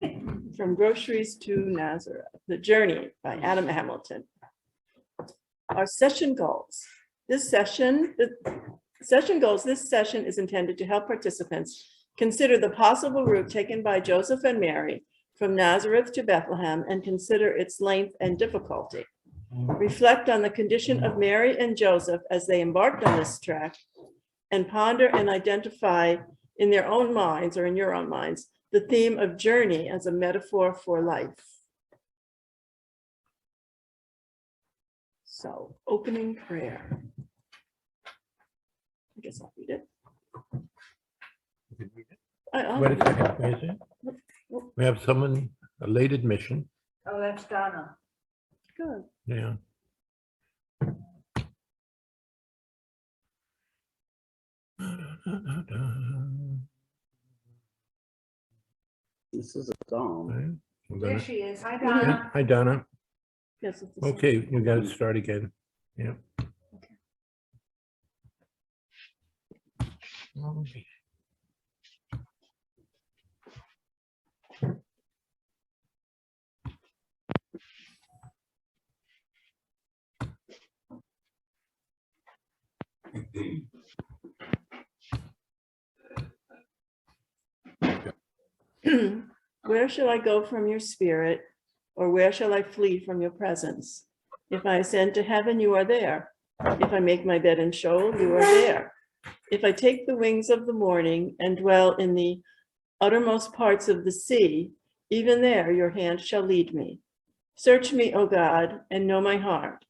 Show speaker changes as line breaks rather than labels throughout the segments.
From Groceries to Nazareth, The Journey by Adam Hamilton. Our session goals. The session is intended to help participants consider the possible route taken by Joseph and Mary from Nazareth to Bethlehem and consider its length and difficulty. Reflect on the condition of Mary and Joseph as they embarked on this trek, and ponder and identify in their own minds, or in your own minds, the theme of journey as a metaphor for life. So, opening prayer. I guess I'll read it.
Wait a second, wait a second. We have someone, a late admission.
Oh, that's Donna.
Good.
Yeah.
This is a song.
There she is. Hi,
Yeah,
Donna.
hi, Donna.
Yes, it's the same.
Okay, you got to start again. Yeah. Okay.
Where shall I go from your spirit, or where shall I flee from your presence? If I ascend to heaven, you are there. If I make my bed in Sheol, you are there. If I take the wings of the morning and dwell in the uttermost parts of the sea, even there your hand shall lead me. Search me, O God, and know my heart.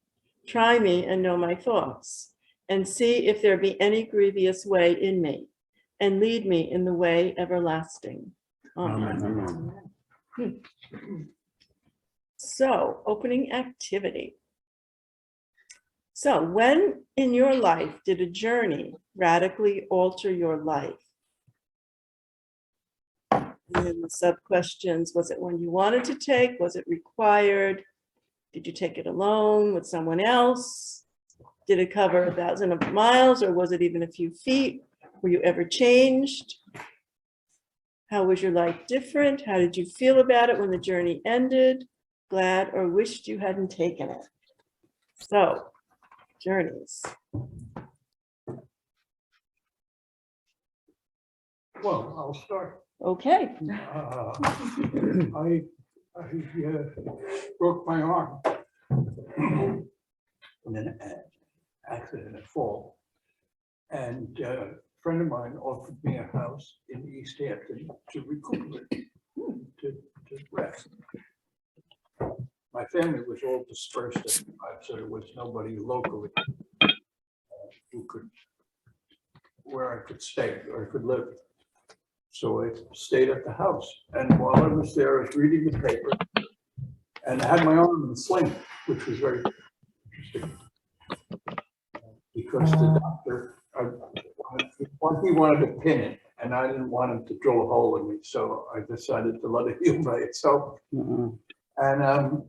Try me and know my thoughts, and see if there be any grievous way in me, and lead me in the way everlasting. Amen. So, opening activity. So, when in your life did a journey radically alter your life? And then the sub questions: was it one you wanted to take? Was it required? Did you take it alone with someone else? Did it cover 1,000 miles, or was it even a few feet? Were you ever changed? How was your life different? How did you feel about it when the journey ended? Glad or wished you hadn't taken it? So, journeys.
Well, I'll start.
Okay.
I broke my arm in an accident, a fall. And a friend of mine offered me a house in East Hampton to recuperate, to rest. My family was all dispersed at the time, so there was nobody locally who could, where I could stay or I could live. So I stayed at the house, and while I was there, I was reading the paper, and I had my arm in a sling, which was very interesting. Because the doctor, he wanted to pin it, and I didn't want him to drill a hole in me, so I decided to let it heal by itself. And I'm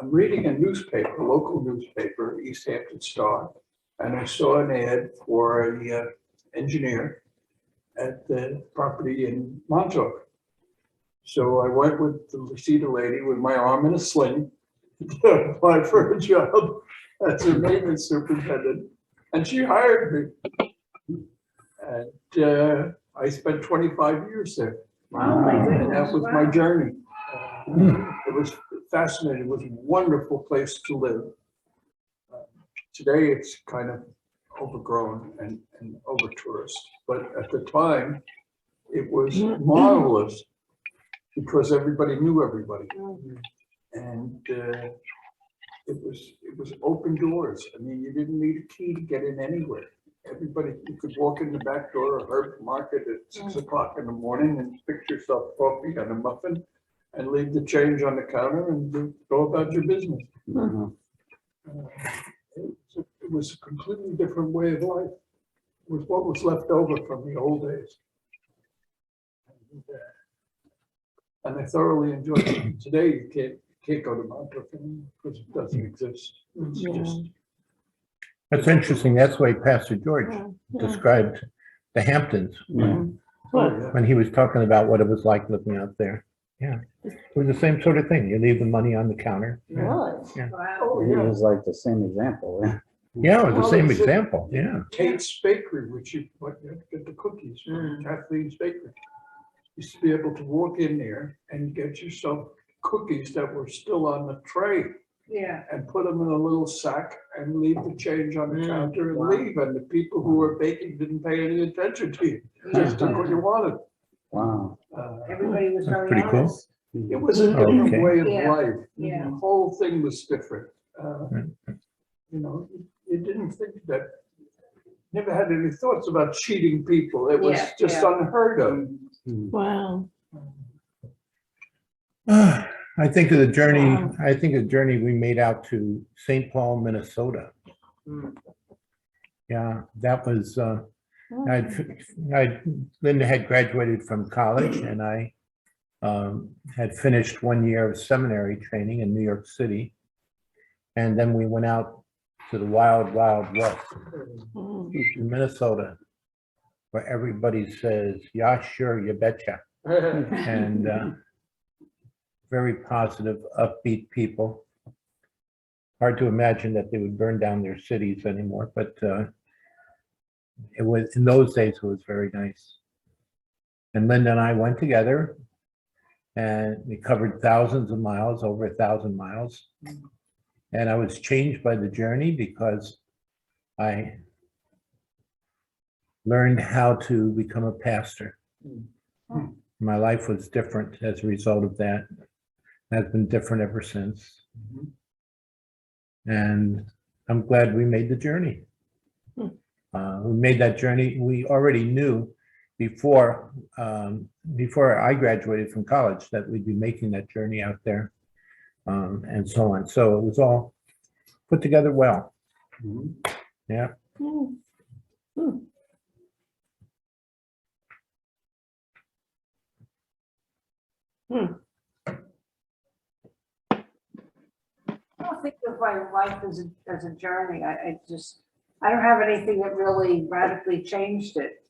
reading a newspaper, a local newspaper, East Hampton Star, and I saw an ad for an engineer at the property in Montauk. So I went with the receiver lady with my arm in a sling to apply for a job as a maintenance superintendent, and she hired me. And I spent 25 years there.
Oh, my goodness.
And that was my
Wow.
journey. It was fascinating. It was a wonderful place to live. Today it's kind of overgrown and over tourist, but at the time it was marvelous because everybody knew everybody, and it was open doors. I mean, you didn't need a key to get in anywhere. Everybody, you could walk in the back door of Herb Market at 6 o'clock in the morning and pick yourself coffee and a muffin and leave the change on the counter and go about your business. It was a completely different way of life. It was what was left over from the old days. And I thoroughly enjoyed it. Today, you can't go to Montauk because it doesn't exist. It's just.
That's interesting. That's the way Pastor George described the Hamptons
Oh, yeah.
when he was talking about what it was like living out there. Yeah, it was the same sort of thing. You leave the money on the counter.
Really?
Wow.
Oh,
It
yeah.
was like the same example. Yeah.
Yeah, it was
Well,
the same
it's a-
example, yeah.
Kate's Bakery, which you get the cookies from Kathleen's Bakery. Used to be able to walk in there and get yourself cookies that were still on the tray
Yeah.
and put them in a little sack and leave the change on the counter and
Wow.
leave. And the people who were baking didn't pay any attention to you, just took what you wanted.
Wow.
Everybody was
That's
very
pretty cool.
honest.
It was a different
Okay.
way of
Yeah.
life.
Yeah.
The whole thing was different.
Right.
You know, you didn't think that, never had any thoughts about cheating people. It was
Yeah,
just
yeah.
unheard of.
Wow.
I think of the journey,
Wow.
I think of the journey we made out to St. Paul, Minnesota. Yeah, that was, Linda had graduated from college and I had finished 1 year of seminary training in New York City. And then we went out to the wild, wild west
Mm.
in Minnesota, where everybody says, yeah, sure, you betcha. And very positive, upbeat people. Hard to imagine that they would burn down their cities anymore, but it was, in those days, it was very nice. And Linda and I went together and we covered thousands of miles, over 1,000 miles. And I was changed by the journey because I learned how to become a pastor. My life was different as a result of that. Has been different ever since. And I'm glad we made the journey. We made that journey. We already knew before I graduated from college that we'd be making that journey out there, and so on. So it was all put together well. Yeah.
Mm. Mm.
I don't think of my life as a journey. I don't have anything that really radically changed it.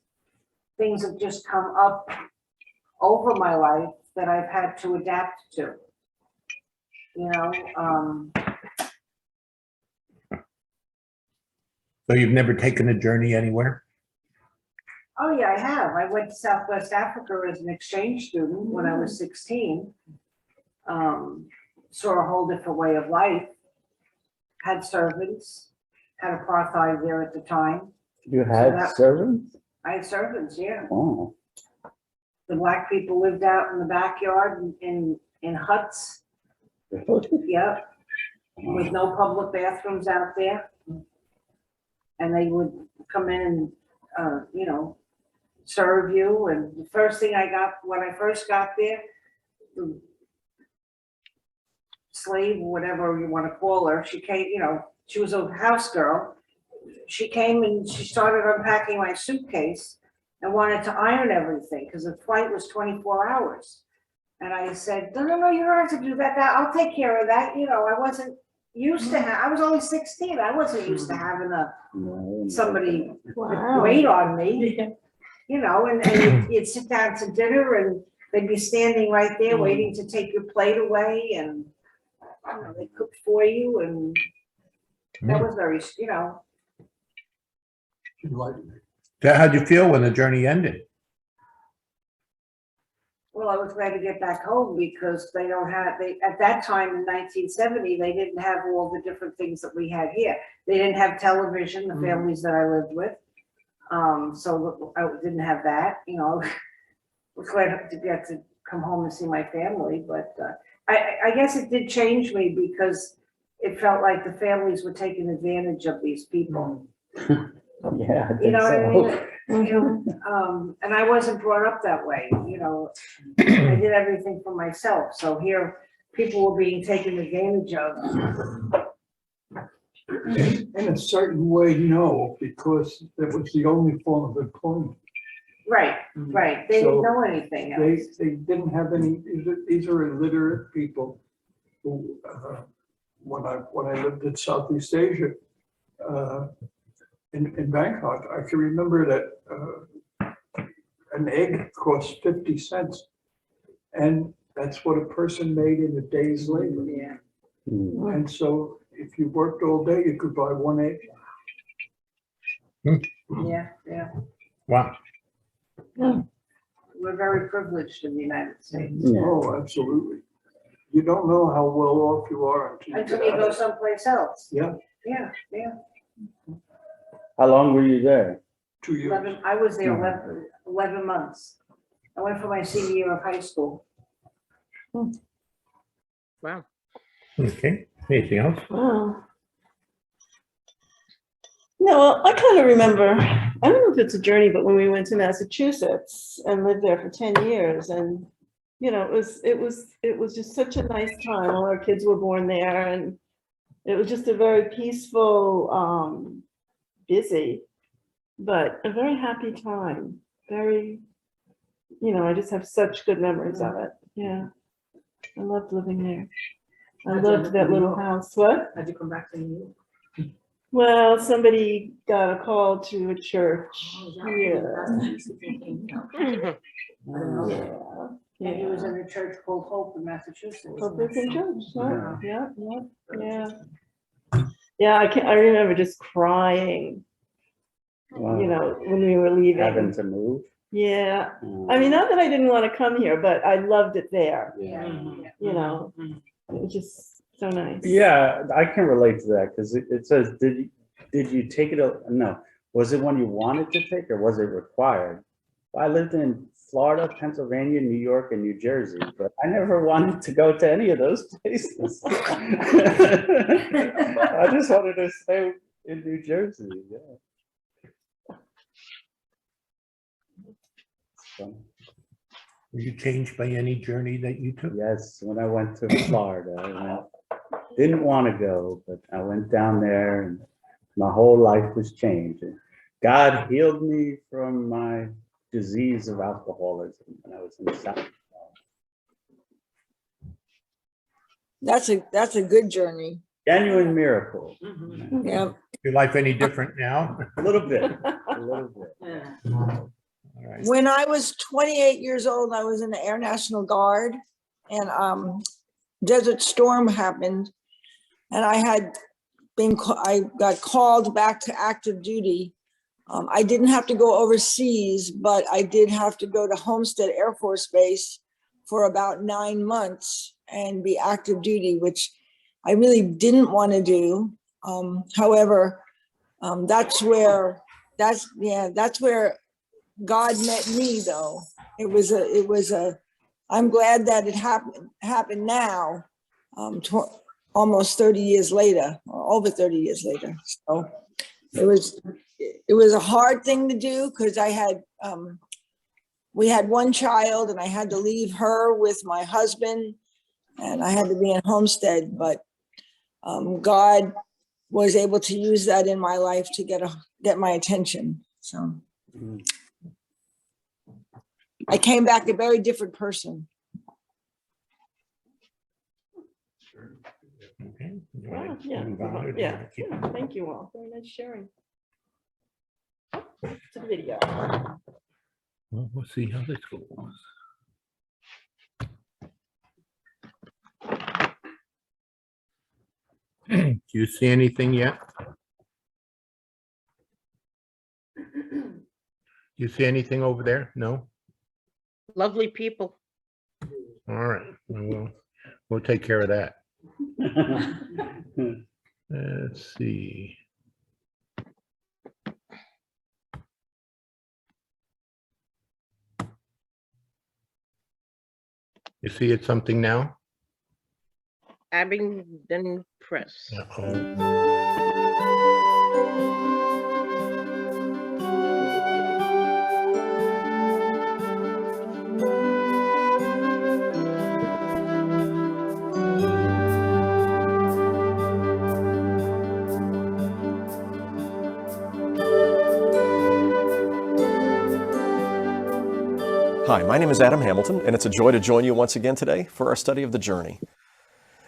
Things have just come up over my life that I've had to adapt to. You know,
So you've never taken a journey anywhere?
oh yeah, I have. I went to Southwest Africa as an exchange student when I was 16. Saw a whole different way of life. Had servants, had apartheid there at the time.
You had
that-
servants?
I had servants, yeah.
Oh,
The black people lived out in the backyard in huts,
really?
yep, with no public bathrooms out there. And they would come in and, you know, serve you. And the first thing I got, when I first got there, the slave, whatever you want to call her, she came, you know, she was a house girl. She came and she started unpacking my suitcase and wanted to iron everything because the flight was 24 hours. And I said, no, you don't have to do that. I'll take care of that. You know, I wasn't used to I was only 16. I wasn't used to having
No.
somebody
Wow.
wait on me, you know, and you'd sit down to dinner and they'd be standing right there waiting to take your plate away and you know, they cooked for you and that was very, you know,
So how'd you feel when the journey ended?
well, I was glad to get back home because they at that time in 1970, they didn't have all the different things that we had here. They didn't have television, the families that I lived with. So I didn't have that, you know, was glad to get to come home and see my family, but I guess it did change me because it felt like the families were taking advantage of these people.
Yeah, I
You know what I
think
mean?
so.
You know, and I wasn't brought up that way, you know, I did everything for myself, so here, people were being taken advantage of.
In a certain way, no, because that was the only form of employment.
Right, they didn't
So
know anything else.
They didn't have any, these are illiterate people who, when I lived in Southeast Asia, in Bangkok, I can remember that an egg cost 50 cents. And That's what a person made in a day's labor.
Yeah,
Mm.
And so if you worked all day, you could buy one egg.
yeah, yeah.
Wow.
We're very privileged in the United States.
Yeah.
Oh, absolutely. You don't know how well off you are until you
Until
get
you
out
go
of it.
someplace else.
Yeah,
Yeah, yeah.
How long were you there?
2 years.
11, I was there
Mhm.
11 months. I went for my senior year of high school.
Wow.
Okay, anything else?
Wow. No, well, I kind of remember, I don't know if it's a journey, but when we went to Massachusetts and lived there for 10 years and, you know, it was just such a nice time. All our kids were born there and it was just a very peaceful, busy, but a very happy time. Very, you know, I just have such good memories of it. Yeah. I loved living there. I
How'd you
loved
end
that
up in New
little
York?
house. What?
How'd you come back to New York?
Well, somebody got a call to a church here. Yeah,
And he was
yeah.
in a church called Hope in Massachusetts.
Publican church, yeah. Yeah, I remember just crying,
Wow.
you know, when we were leaving.
Having to move?
Yeah,
Mm.
I mean, not that I didn't want to come here, but I loved it there,
Yeah,
Mhm.
yeah.
you know,
Mhm.
it was just so nice.
Yeah, I can relate to that because it says, did you take it? No, was it one you wanted to take or was it required? I lived in Florida, Pennsylvania, New York, and New Jersey, but I never wanted to go to any of those places. I just wanted to stay in New Jersey. Yeah. So,
Were you changed by any journey that you took?
yes, when I went to Florida, didn't want to go, but I went down there and my whole life was changed. And God healed me from my disease of alcoholism when I was in the South.
That's a good journey.
Genuine miracle.
Yeah.
Your life any different now?
A little bit, a little bit.
All right.
When I was 28 years old, I was in the Air National Guard and Desert Storm happened. And I got called back to active duty. I didn't have to go overseas, but I did have to go to Homestead Air Force Base for about 9 months and be active duty, which I really didn't want to do. However, that's where God met me though. I'm glad that it happened now, almost 30 years later, or over 30 years later. So it was a hard thing to do because we had one child and I had to leave her with my husband and I had to be in Homestead, but God was able to use that in my life to get my attention. So I came back a very different person.
Okay. You
Wow,
wanna
yeah,
move on or do you
yeah,
wanna keep-
yeah, thank you all. Very nice sharing. To the video.
Well, we'll see how this goes. Do you see anything yet? Do you see anything over there? No?
Lovely people.
All right, we'll take care of that. Let's see. You see it something now?
Abingdon Press.
Uh-oh.
Hi, my name is Adam Hamilton, and it's a joy to join you once again today for our study of the journey.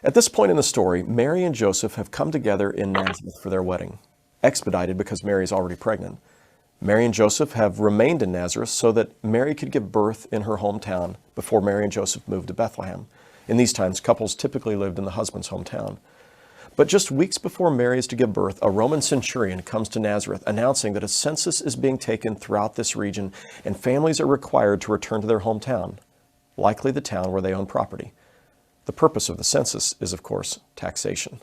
At this point in the story, Mary and Joseph have come together in Nazareth for their wedding, expedited because Mary is already pregnant. Mary and Joseph have remained in Nazareth so that Mary could give birth in her hometown before Mary and Joseph moved to Bethlehem. In these times, couples typically lived in the husband's hometown. But just weeks before Mary is to give birth, a Roman centurion comes to Nazareth announcing that a census is being taken throughout this region and families are required to return to their hometown, likely the town where they own property. The purpose of the census is, of course, taxation.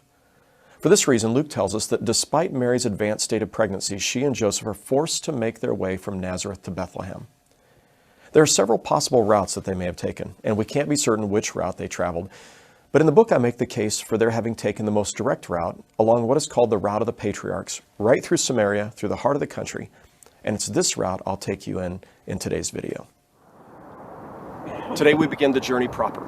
For this reason, Luke tells us that despite Mary's advanced state of pregnancy, she and Joseph are forced to make their way from Nazareth to Bethlehem. There are several possible routes that they may have taken, and we can't be certain which route they traveled. But in the book, I make the case for their having taken the most direct route along what is called the route of the patriarchs, right through Samaria, through the heart of the country. And it's this route I'll take you in today's video. Today we begin the journey proper.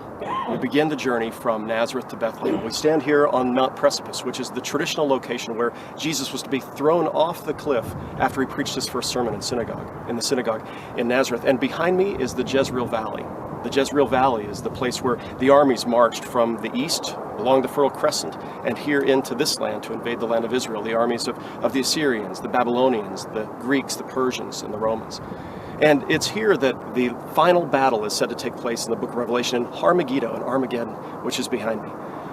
We begin the journey from Nazareth to Bethlehem. We stand here on Mount Precipice, which is the traditional location where Jesus was to be thrown off the cliff after he preached his first sermon in the synagogue in Nazareth. And behind me is the Jezreel Valley. The Jezreel Valley is the place where the armies marched from the east along the Fertile Crescent and here into this land to invade the land of Israel, the armies of the Assyrians, the Babylonians, the Greeks, the Persians, and the Romans. And it's here that the final battle is said to take place in the book of Revelation in Armageddon, which is behind me.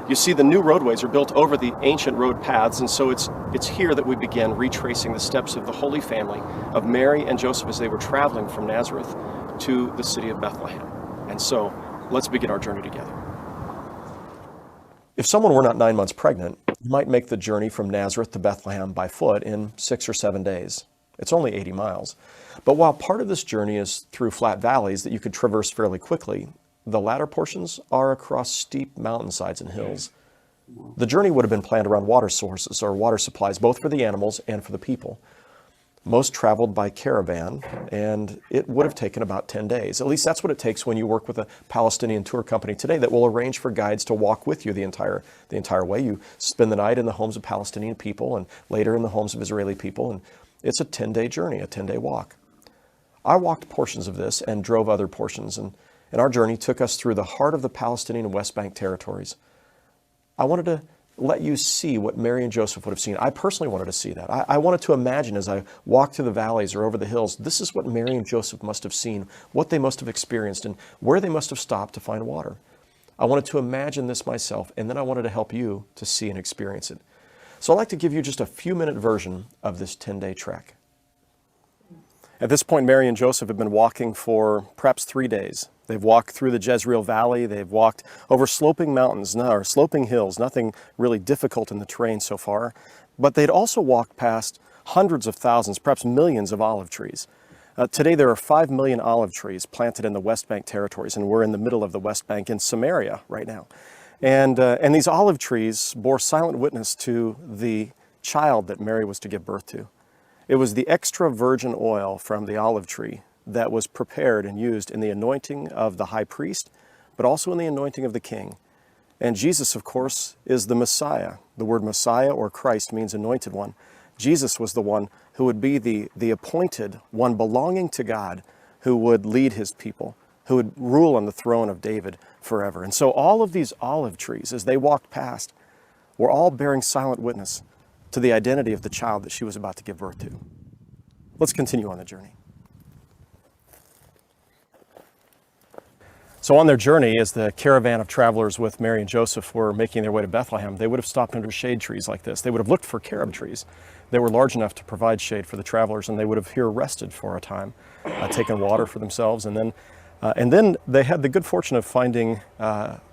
You see, the new roadways are built over the ancient road paths, and so it's here that we begin retracing the steps of the Holy Family of Mary and Joseph as they were traveling from Nazareth to the city of Bethlehem. And so, let's begin our journey together. If someone were not 9 months pregnant, you might make the journey from Nazareth to Bethlehem by foot in 6 or 7 days. It's only 80 miles. But while part of this journey is through flat valleys that you could traverse fairly quickly, the latter portions are across steep mountainsides and hills. The journey would have been planned around water sources or water supplies, both for the animals and for the people. Most traveled by caravan, and it would have taken about 10 days. At least that's what it takes when you work with a Palestinian tour company today that will arrange for guides to walk with you the entire way. You spend the night in the homes of Palestinian people and later in the homes of Israeli people, and it's a 10-day journey, a 10-day walk. I walked portions of this and drove other portions, and our journey took us through the heart of the Palestinian West Bank territories. I wanted to let you see what Mary and Joseph would have seen. I personally wanted to see that. I wanted to imagine as I walked through the valleys or over the hills, this is what Mary and Joseph must have seen, what they must have experienced, and where they must have stopped to find water. I wanted to imagine this myself, and then I wanted to help you to see and experience it. So I'd like to give you just a few-minute version of this 10-day trek. At this point, Mary and Joseph have been walking for perhaps 3 days. They've walked through the Jezreel Valley. They've walked over sloping mountains, or sloping hills, nothing really difficult in the terrain so far. But they'd also walked past hundreds of thousands, perhaps millions of olive trees. Today, there are 5 million olive trees planted in the West Bank territories, and we're in the middle of the West Bank in Samaria right now. And these olive trees bore silent witness to the child that Mary was to give birth to. It was the extra virgin oil from the olive tree that was prepared and used in the anointing of the high priest, but also in the anointing of the king. And Jesus, of course, is the Messiah. The word Messiah or Christ means anointed one. Jesus was the one who would be the appointed one belonging to God, who would lead his people, who would rule on the throne of David forever. And so all of these olive trees, as they walked past, were all bearing silent witness to the identity of the child that she was about to give birth to. Let's continue on the journey. So on their journey, as the caravan of travelers with Mary and Joseph were making their way to Bethlehem, they would have stopped under shade trees like this. They would have looked for carob trees. They were large enough to provide shade for the travelers, and they would have here rested for a time, taken water for themselves, and then they had the good fortune of finding,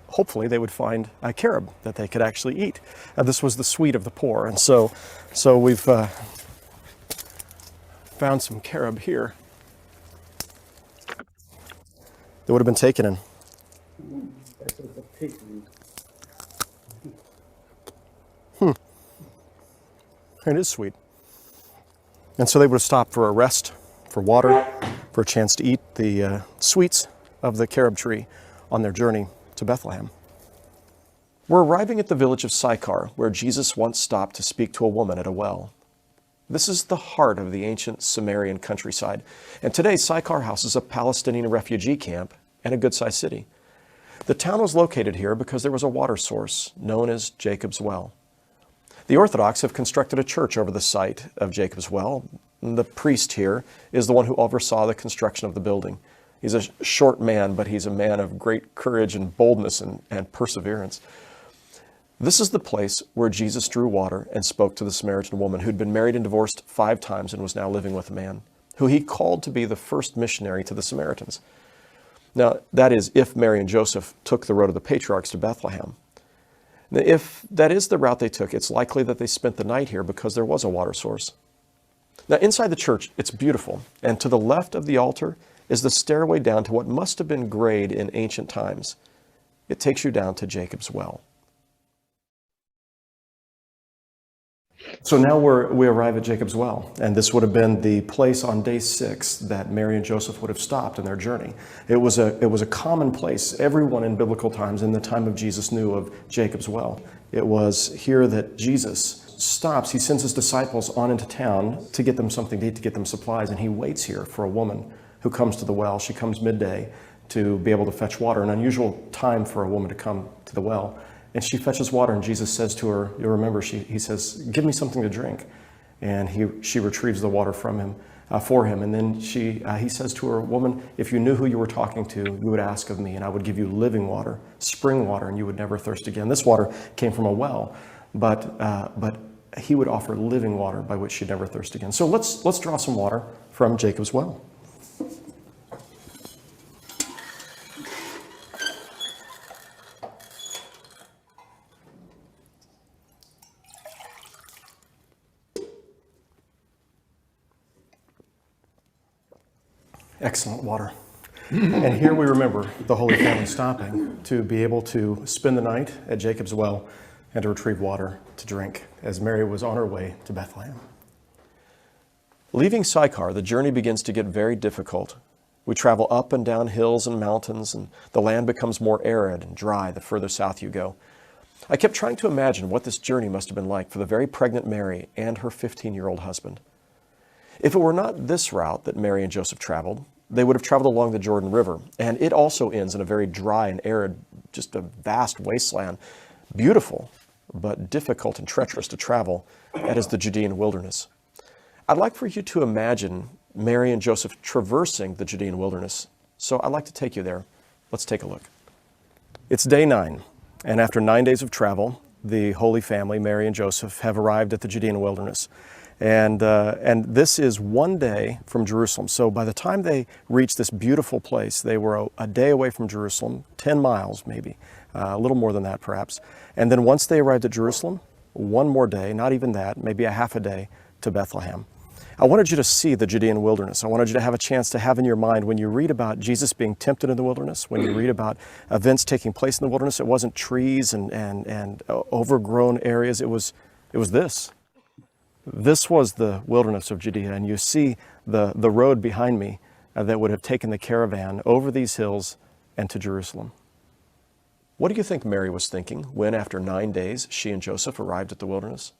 hopefully they would find a carob that they could actually eat. This was the sweet of the poor, and so we've found some carob here that would have been taken in. It is sweet. And so they would have stopped for a rest, for water, for a chance to eat the sweets of the carob tree on their journey to Bethlehem. We're arriving at the village of Sychar, where Jesus once stopped to speak to a woman at a well. This is the heart of the ancient Sumerian countryside, and today Sychar houses a Palestinian refugee camp and a good-sized city. The town was located here because there was a water source known as Jacob's Well. The Orthodox have constructed a church over the site of Jacob's Well. The priest here is the one who oversaw the construction of the building. He's a short man, but he's a man of great courage and boldness and perseverance. This is the place where Jesus drew water and spoke to the Samaritan woman who'd been married and divorced 5 times and was now living with a man, who he called to be the first missionary to the Samaritans. Now, that is, if Mary and Joseph took the road of the patriarchs to Bethlehem. Now, if that is the route they took, it's likely that they spent the night here because there was a water source. Now, inside the church, it's beautiful, and to the left of the altar is the stairway down to what must have been grade in ancient times. It takes you down to Jacob's Well. So now we arrive at Jacob's Well, and this would have been the place on day 6 that Mary and Joseph would have stopped in their journey. It was a common place. Everyone in biblical times, in the time of Jesus, knew of Jacob's Well. It was here that Jesus stops. He sends his disciples on into town to get them something to eat, to get them supplies, and he waits here for a woman who comes to the well. She comes midday to be able to fetch water, an unusual time for a woman to come to the well. And she fetches water, and Jesus says to her, you'll remember, he says, give me something to drink. And she retrieves the water from him, for him. And then he says to her, woman, if you knew who you were talking to, you would ask of me, and I would give you living water, spring water, and you would never thirst again. This water came from a well, but he would offer living water by which she'd never thirst again. So let's draw some water from Jacob's Well. Excellent water. And here we remember the Holy Family stopping to be able to spend the night at Jacob's Well and to retrieve water to drink as Mary was on her way to Bethlehem. Leaving Sychar, the journey begins to get very difficult. We travel up and down hills and mountains, and the land becomes more arid and dry the further south you go. I kept trying to imagine what this journey must have been like for the very pregnant Mary and her 15-year-old husband. If it were not this route that Mary and Joseph traveled, they would have traveled along the Jordan River, and it also ends in a very dry and arid, just a vast wasteland. Beautiful, but difficult and treacherous to travel. That is the Judean wilderness. I'd like for you to imagine Mary and Joseph traversing the Judean wilderness. So I'd like to take you there. Let's take a look. It's day 9, and after 9 days of travel, the Holy Family, Mary and Joseph, have arrived at the Judean wilderness. And this is 1 day from Jerusalem. So by the time they reached this beautiful place, they were a day away from Jerusalem, 10 miles maybe, a little more than that perhaps. And then once they arrived at Jerusalem, 1 more day, not even that, maybe a half a day to Bethlehem. I wanted you to see the Judean wilderness. I wanted you to have a chance to have in your mind, when you read about Jesus being tempted in the wilderness, when you read about events taking place in the wilderness, it wasn't trees and overgrown areas. It was this. This was the wilderness of Judea, and you see the road behind me that would have taken the caravan over these hills and to Jerusalem. What do you think Mary was thinking when, after 9 days, she and Joseph arrived at the wilderness?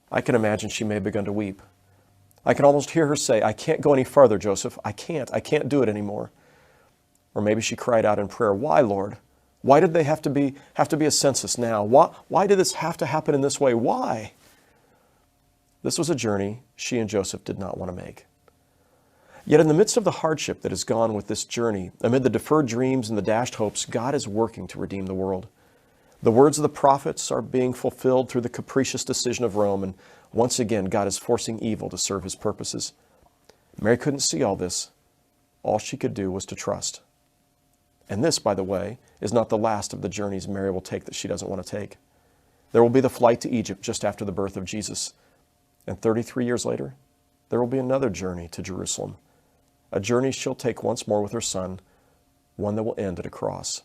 I can imagine she may have begun to weep. I can almost hear her say, I can't go any farther, Joseph. I can't do it anymore. Or maybe she cried out in prayer, why, Lord? Why did they have to be a census now? Why did this have to happen in this way? Why? This was a journey she and Joseph did not want to make. Yet in the midst of the hardship that has gone with this journey, amid the deferred dreams and the dashed hopes, God is working to redeem the world. The words of the prophets are being fulfilled through the capricious decision of Rome, and once again, God is forcing evil to serve his purposes. Mary couldn't see all this. All she could do was to trust. And this, by the way, is not the last of the journeys Mary will take that she doesn't want to take. There will be the flight to Egypt just after the birth of Jesus. And 33 years later, there will be another journey to Jerusalem, a journey she'll take once more with her son, one that will end at a cross.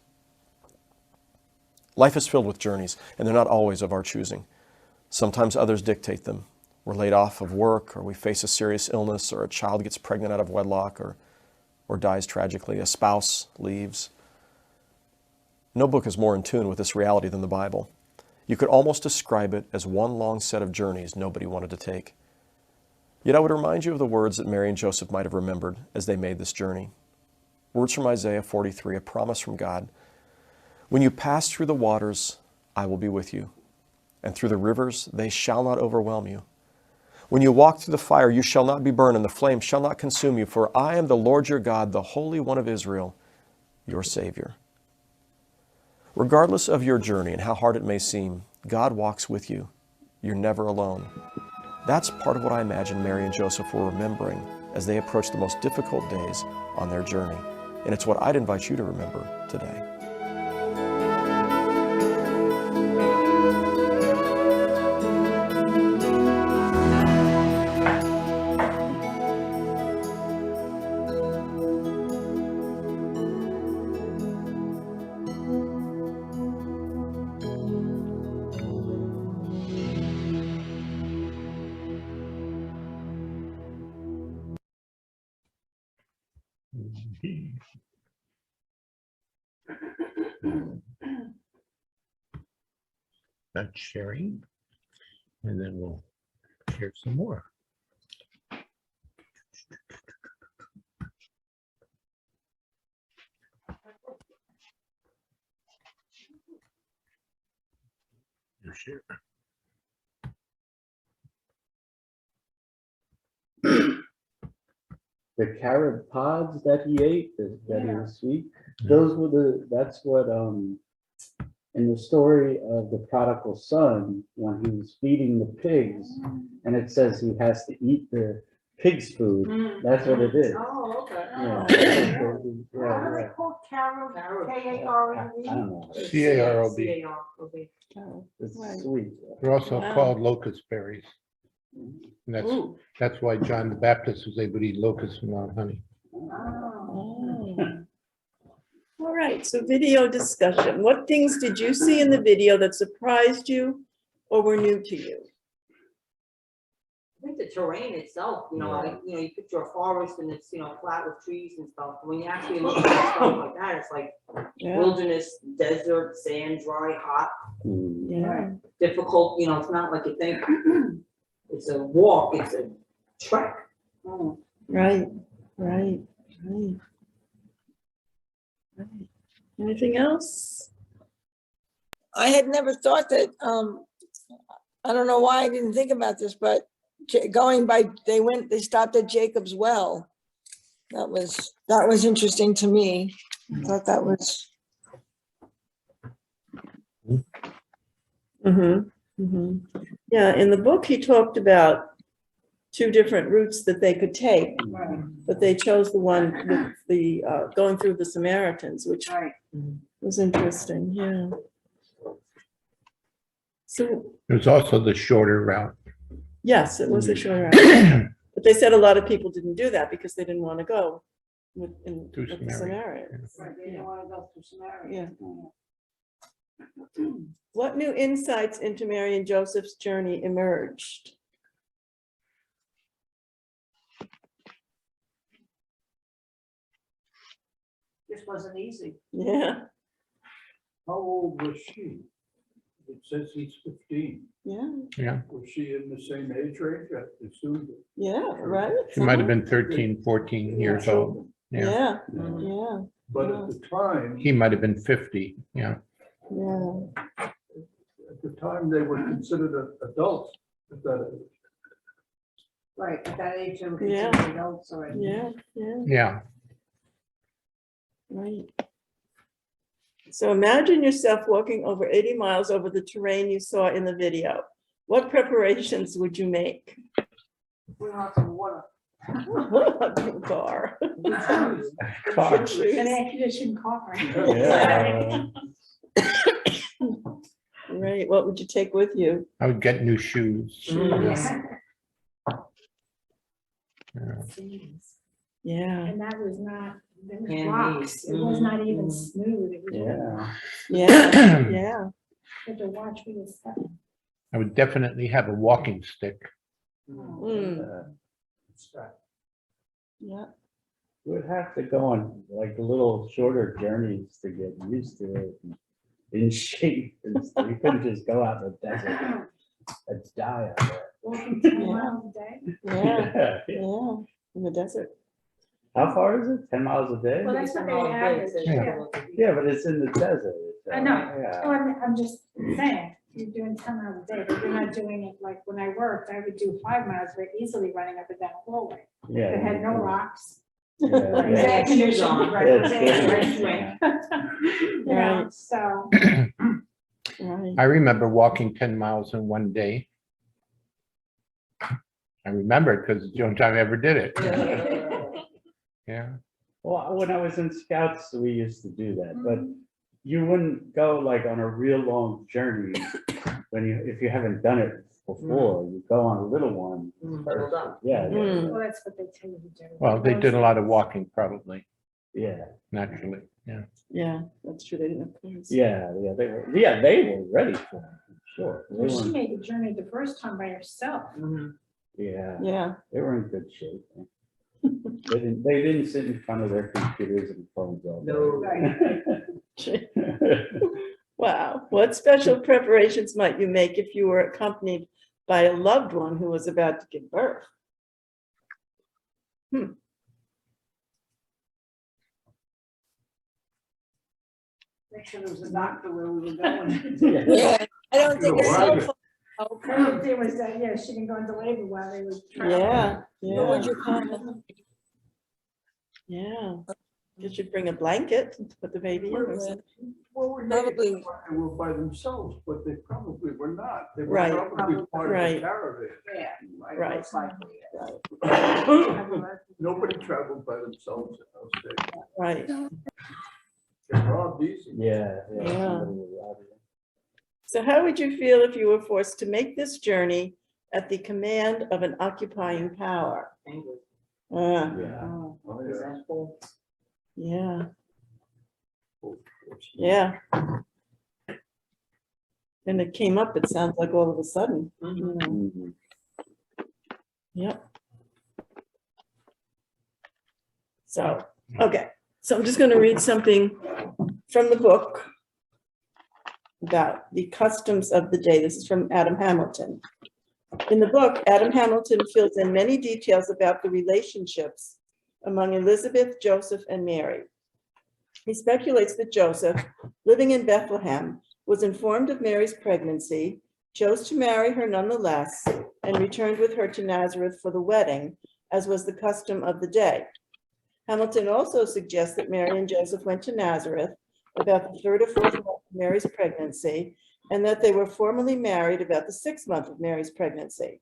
Life is filled with journeys, and they're not always of our choosing. Sometimes others dictate them. We're laid off of work, or we face a serious illness, or a child gets pregnant out of wedlock, or dies tragically. A spouse leaves. No book is more in tune with this reality than the Bible. You could almost describe it as one long set of journeys nobody wanted to take. Yet I would remind you of the words that Mary and Joseph might have remembered as they made this journey. Words from Isaiah 43, a promise from God. When you pass through the waters, I will be with you. and through the rivers, they shall not overwhelm you. When you walk through the fire, you shall not be burned, and the flame shall not consume you, for I am the Lord your God, the Holy One of Israel, your Savior. Regardless of your journey and how hard it may seem, God walks with you. You're never alone. That's part of what I imagine Mary and Joseph were remembering as they approached the most difficult days on their journey. And it's what I'd invite you to remember today.
That's sharing. And then we'll share some more. You share.
The carrot pods that he ate, that he was sweet, those were that's what, in the story of the prodigal son, when he was feeding the pigs, and it says he has to eat the pig's food, that's what it is.
Oh, okay.
Yeah.
What are they called? Carol, K-A-R-O-B?
I don't know,
CAROB.
Oh,
it's
Right.
sweet.
They're also
Wow.
called locust berries. And
Ooh.
that's why John the Baptist was able to eat locusts without honey.
Oh. All right, so video discussion. What things did you see in the video that surprised you or were new to you?
I think the terrain itself, like, you picture a forest and it's, flat with trees and stuff. When you actually look at stuff like that, it's like
Yeah,
wilderness, desert, sand, dry, hot,
yeah,
difficult, it's not like you think. It's a walk, it's a trek.
right, right, right. Right. Anything else?
I had never thought that, I don't know why I didn't think about this, but they stopped at Jacob's Well. That was interesting to me. I thought that was,
Yeah, in the book, he talked about two different routes that they could take, but they chose the one with the going through the Samaritans, which
Right.
was interesting, yeah. So,
There's also the shorter route.
yes, it was a short route, but they said a lot of people didn't do that because they didn't want to go with
Through
the Samaritans.
Right, they don't want to go through Samaria.
Yeah. What new insights into Mary and Joseph's journey emerged?
This wasn't easy.
Yeah,
How old was she? It says he's 15.
yeah,
Yeah,
Was she in the same age range? I assumed.
yeah, right?
she might have been 13, 14 years old. Yeah,
Yeah, yeah,
But at the time,
he might have been 50. Yeah,
yeah.
at the time, they were considered adults at that age.
Right, at that age, they were
Yeah.
considered adults already.
Yeah, yeah,
yeah.
right. So imagine yourself walking over 80 miles over the terrain you saw in the video. What preparations would you make?
We want some water.
Car.
Car.
An air-conditioned car.
Yeah.
Right, what would you take with you?
I would get new shoes.
Yeah.
Yeah,
And that was not, there was
Handmade.
rocks, it was not even smooth, it was,
Yeah.
yeah, yeah.
you had to watch where you step.
I would definitely have a walking stick.
Mm, yeah,
We'd have to go on like little shorter journeys to get used to it. In shape, and stuff. You couldn't just go out in the desert and die out there.
Walking 10
Yeah.
miles a day.
yeah, yeah, in the desert.
How far is it? 10 miles a day?
Well, that's what they average,
Yeah.
yeah.
Yeah, but it's in the desert.
I know.
Yeah.
So I'm just saying, you're doing 10 miles a day, but you're not doing it like when I worked, I would do 5 miles very easily running up and down a hallway.
Yeah.
It had no rocks.
Yeah,
Like,
yeah.
air conditioning, right,
Yeah,
it was
it's
air
good.
conditioning. You know, so,
Right.
I remember walking 10 miles in one day. I remember it because it's the only time I ever did it. Yeah.
Well, when I was in scouts, we used to do that, but you wouldn't go like on a real long journey if you haven't done it before, you go on a little one.
Build up.
Yeah,
Mm.
well, that's what they tell you to do.
Well, they did a lot of walking probably,
yeah,
naturally. Yeah.
Yeah, that's true. They didn't have cars.
yeah, they were ready for it, sure. They
Well, she
weren't-
made the journey the first time by herself.
Mhm.
Yeah,
Yeah.
they were in good shape. They didn't sit in front of their computers and phones all day.
Wow. What special preparations might you make if you were accompanied by a loved one who was about to give birth?
Make sure there was a doctor where we were going.
Yeah, I don't think it's
Right.
helpful.
It was, yeah, she didn't go into labor while they were traveling.
Yeah,
What would
yeah,
you comment?
yeah. You should bring a blanket to put the baby in. or something.
Well, we
Probably.
they were by themselves, but they probably were not. They were
Right.
probably part of
Right.
the caravan.
Yeah.
Right.
most likely, yeah.
Nobody traveled by themselves in those days.
Right.
They robbed easy.
Yeah,
Yeah.
yeah. somebody was out here.
So how would you feel if you were forced to make this journey at the command of an occupying power?
Angry.
Yeah.
Oh,
Oh,
is
yeah.
that cool?
Yeah,
Oh,
yeah. And it came up, it sounds like all of a sudden, you know.
Mhm.
Yep. So, okay, so I'm just going to read something from the book about the customs of the day. This is from Adam Hamilton. In the book, Adam Hamilton fills in many details about the relationships among Elizabeth, Joseph, and Mary. He speculates that Joseph, living in Bethlehem, was informed of Mary's pregnancy, chose to marry her nonetheless, and returned with her to Nazareth for the wedding, as was the custom of the day. Hamilton also suggests that Mary and Joseph went to Nazareth about the 3rd or 4th month of Mary's pregnancy, and that they were formally married about the 6th month of Mary's pregnancy.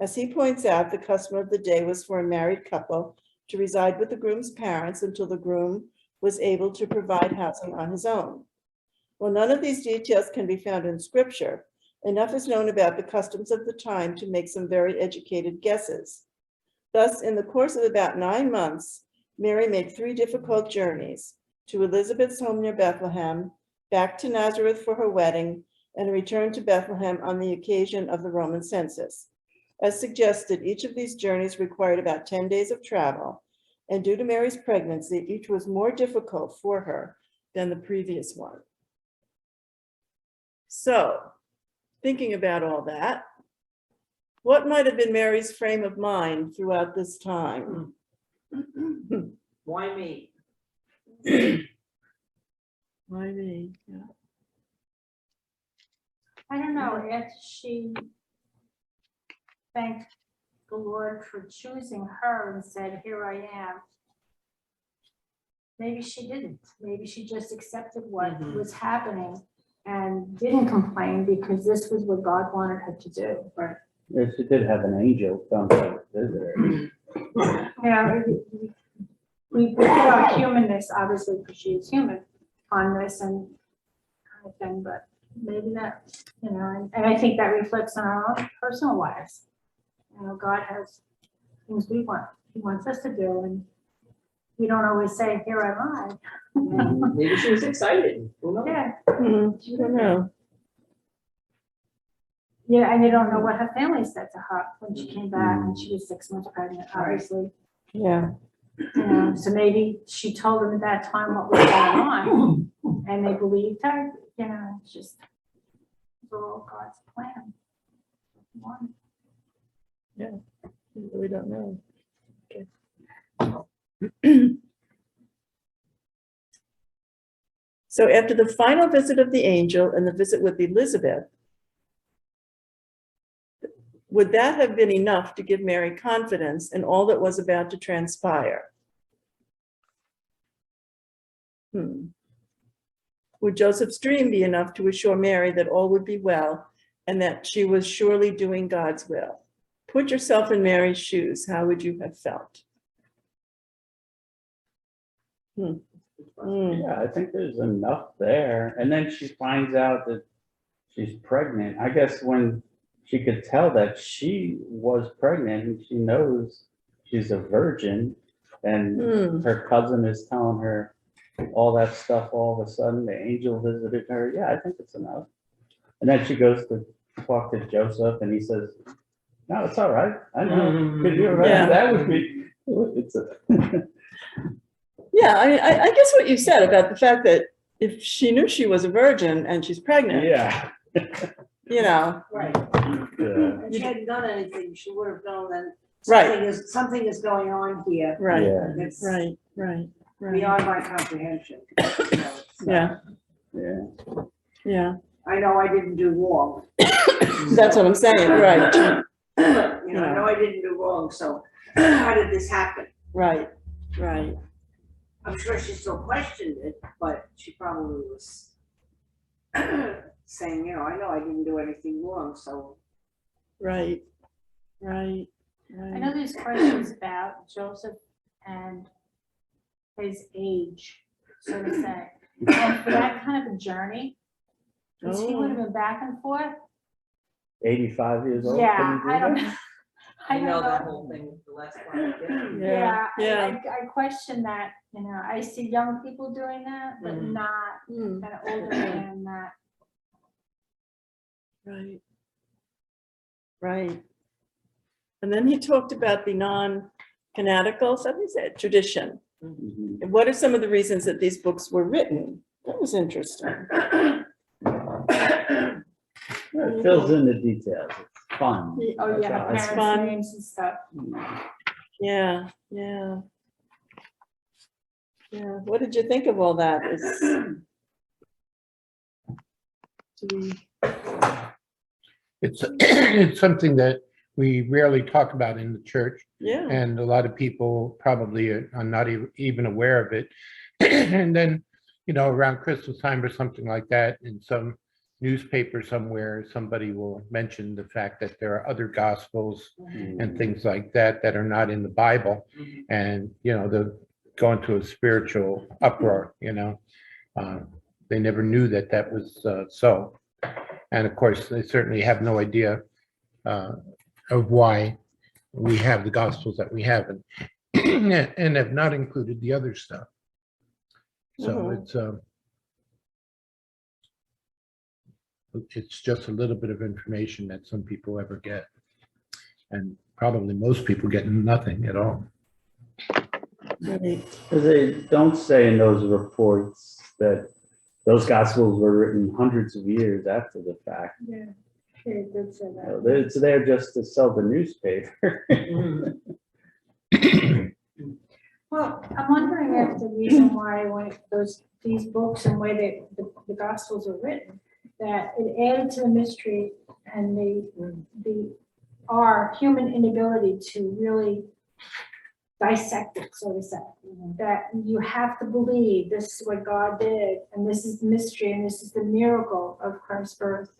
As he points out, the custom of the day was for a married couple to reside with the groom's parents until the groom was able to provide housing on his own. While none of these details can be found in scripture, enough is known about the customs of the time to make some very educated guesses. Thus, in the course of about 9 months, Mary made 3 difficult journeys: to Elizabeth's home near Bethlehem, back to Nazareth for her wedding, and a return to Bethlehem on the occasion of the Roman census. As suggested, each of these journeys required about 10 days of travel, and due to Mary's pregnancy, each was more difficult for her than the previous one. So, thinking about all that, what might have been Mary's frame of mind throughout this time?
Why me?
Why me? Yeah.
I don't know, if she thanked the Lord for choosing her and said, here I am. Maybe she didn't. Maybe she just accepted what
Mhm.
was happening and didn't complain because this was what God wanted her to do. Right.
Yeah, she did have an angel come to visit her.
Yeah, we put our humanness, obviously, because she is human, on this and kind of thing, but maybe that, you know, and I think that reflects on our own personal lives. You know, God has things we want, He wants us to do, and we don't always say, here am
Maybe she was excited. Who knows?
I. Yeah,
I don't know.
yeah, and you don't know what her family said to her when she came back and she was 6 months pregnant, obviously.
Yeah,
You know, so maybe she told them at that time what was going on, and they believed her, you know, it's just, it's all God's plan. One.
we really don't know. Okay. So after the final visit of the angel and the visit with Elizabeth, would that have been enough to give Mary confidence in all that was about to transpire? Would Joseph's dream be enough to assure Mary that all would be well and that she was surely doing God's will? Put yourself in Mary's shoes. How would you have felt?
Yeah, I think there's enough there. And then she finds out that she's pregnant. I guess when she could tell that she was pregnant and she knows she's a virgin and her cousin is telling her all that stuff all of a sudden, the angel visited her. Yeah, I think it's enough. And then she goes to talk to Joseph and he says, no, it's all right. I know. Could you imagine
Yeah.
that would be, it's a.
Yeah, I guess what you said about the fact that if she knew she was a virgin and she's pregnant,
Yeah.
you know,
Right.
Yeah.
If she hadn't done anything, she would have known that
Right.
something is going on here.
right,
Yeah.
That's
right, right, right.
beyond my comprehension.
Yeah,
Yeah.
yeah,
I know I didn't do wrong.
that's what I'm saying, right,
You know, I know I didn't do wrong, so how did this happen?
right, right,
I'm sure she still questioned it, but she probably was saying, you know, I know I didn't do anything wrong, so.
right, right,
I know
right.
there's questions about Joseph and his age, so to say. And for that kind of a journey, because he would have been back and forth.
85 years old.
Yeah,
couldn't do
I don't
that?
know.
I know that whole thing with the last part.
Yeah,
Yeah.
I question that, you know, I see young people doing that, but
Mhm.
not
Hmm,
kind of older than that.
right, right. And then he talked about the non-canonical, something said, tradition.
Mhm.
And what are some of the reasons that these books were written? That was interesting.
It fills in the details. It's fun.
Oh,
That's
yeah,
all.
It's
parents'
fun.
names and stuff.
Yeah, yeah. Yeah, what did you think of all that? Do we-
It's, it's something that we rarely talk about in the church,
Yeah,
and a lot of people probably are not even aware of it. And then, you know, around Christmas time or something like that, in some newspaper somewhere, somebody will mention the fact that there are other gospels and things like that that are not in the Bible. And, you know, they'll go into a spiritual uproar, you know. They never knew that that was so. And of course, they certainly have no idea of why we have the gospels that we have, and have not included the other stuff. So it's just a little bit of information that some people ever get, and probably most people get nothing at all.
right.
Because they don't say in those reports that those gospels were written hundreds of years after the fact.
Yeah, they did say that.
It's there just to sell the newspaper.
Well, I'm wondering if the reason why when these books and way the gospels are written, that it added to the mystery and our human inability to really dissect it, so to say. That you have to believe this is what God did, and this is the mystery, and this is the miracle of Christ's birth.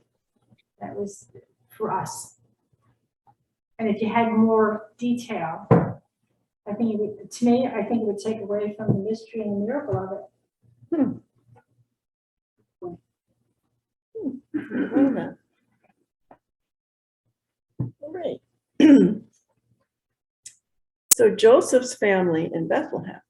That was for us. And if you had more detail, I think to me, I think it would take away from the mystery and the miracle of it.
All right. So Joseph's family in Bethlehem.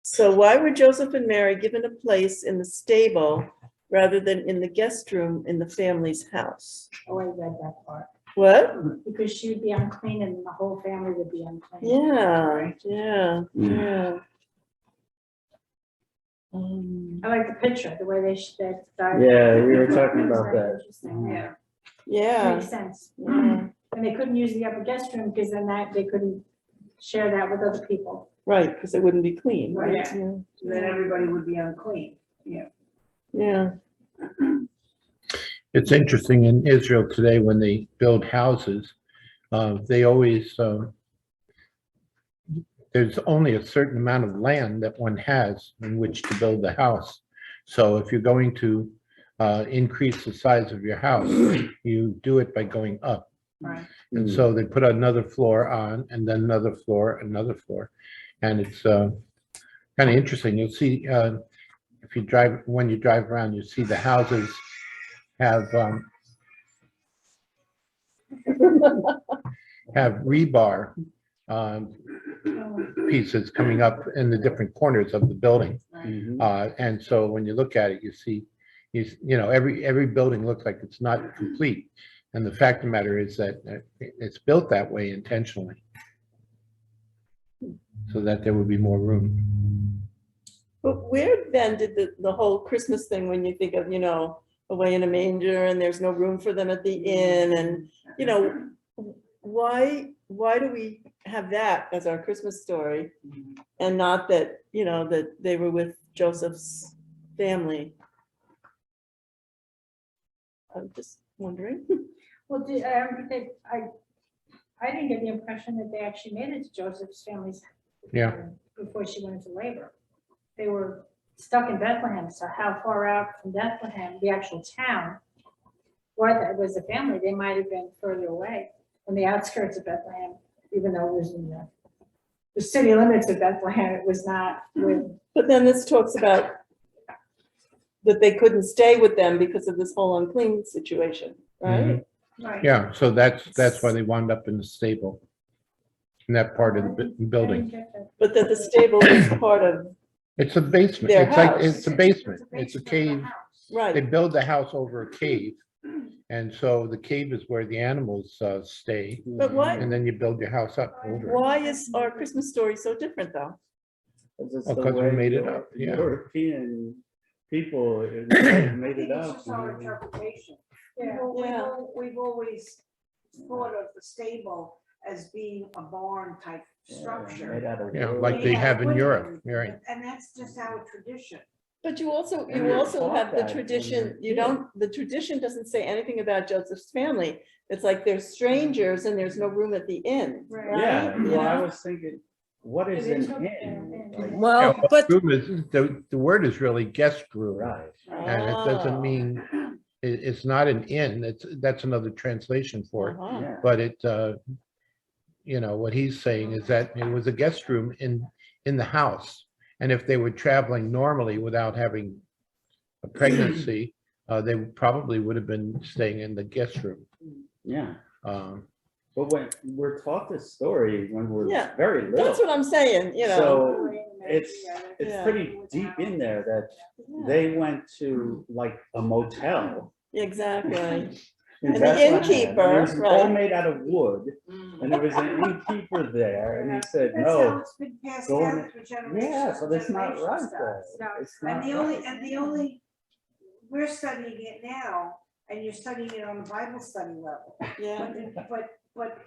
So why were Joseph and Mary given a place in the stable rather than in the guest room in the family's house?
Oh, I read that part.
What?
Because she would be unclean and the whole family would be unclean.
Yeah, yeah, yeah.
I like the picture, the way that.
Yeah, we were talking about that.
Interesting, yeah.
Yeah,
Makes sense.
yeah,
And they couldn't use the upper guest room because then they couldn't share that with other people.
right, because it wouldn't be clean, right?
Right.
Yeah,
Then everybody would be unclean.
yeah.
It's interesting in Israel today, when they build houses, they always, there's only a certain amount of land that one has in which to build the house. So if you're going to increase the size of your house, you do it by going up.
Right.
And so they put another floor on, and then another floor, another floor. And it's kind of interesting. You'll see, if you drive, when you drive around, you see the houses have rebar pieces coming up in the different corners of the building.
Mhm.
And so when you look at it, you see, you know, every building looks like it's not complete. And the fact of the matter is that it's built that way intentionally, so that there would be more room.
But where then did the whole Christmas thing, when you think of, you know, away in a manger and there's no room for them at the inn, and, you know, why do we have that as our Christmas story and not that, you know, that they were with Joseph's family? I'm just wondering.
Well, I didn't get the impression that they actually made it to Joseph's family's.
Yeah.
Before she went into labor. They were stuck in Bethlehem, so how far out from Bethlehem, the actual town, or that was the family, they might have been further away on the outskirts of Bethlehem, even though it was in the city limits of Bethlehem, it was not with.
But then this talks about that they couldn't stay with them because of this whole unclean situation, right?
Right.
Yeah, so that's why they wound up in the stable, in that part of the
I
building.
didn't get that.
But that the stable is part of,
It's a basement.
Their
It's like,
house.
it's a basement. It's a
basement of the
cave.
house.
They
right,
build the house over a cave. And so the cave is where the animals stay.
but why,
And then you build your house up over it.
why is our Christmas story so different though?
It's just
Oh,
the
'cause we
way
made it
the
up, yeah.
European people made
I
it
think it's
up.
just our interpretation.
Yeah.
We've always thought of the stable as being a barn type structure.
Made out of
Yeah,
wood.
like they have in Europe, you're right.
And that's just our tradition.
But you also
And we taught
have the
that when
tradition,
we were
the tradition doesn't say anything about Joseph's family. It's like they're strangers and there's no room at the inn,
Right.
right?
Yeah,
You
well, I
know?
was thinking, what is
They
an
took
inn?
their-
Like,
Well,
Yeah,
but
room is, the word is really guest room.
Right.
And it doesn't
Oh.
mean, it's not an inn. That's another translation for it.
Uh-huh.
Yeah.
But it, you know, what he's saying is that it was a guest room in the house. And if they were traveling normally without having a pregnancy, they probably would have been staying in the guest room.
Yeah,
Um,
but when we're taught this story when we're
Yeah,
very
That's
little,
what I'm saying, you know.
so it's
Yeah.
pretty deep in there that they went to like a motel.
Exactly.
in
And the
Bethlehem,
innkeeper,
and it was all
right.
made out of wood, and there was an innkeeper there, and he said,
That's how
no,
it's been passed
go
down
in-
through generations.
yeah, but it's not
generations
right
stuff.
though.
No,
It's not right.
And the only, we're studying it now, and you're studying it on the Bible study level.
Yeah,
But,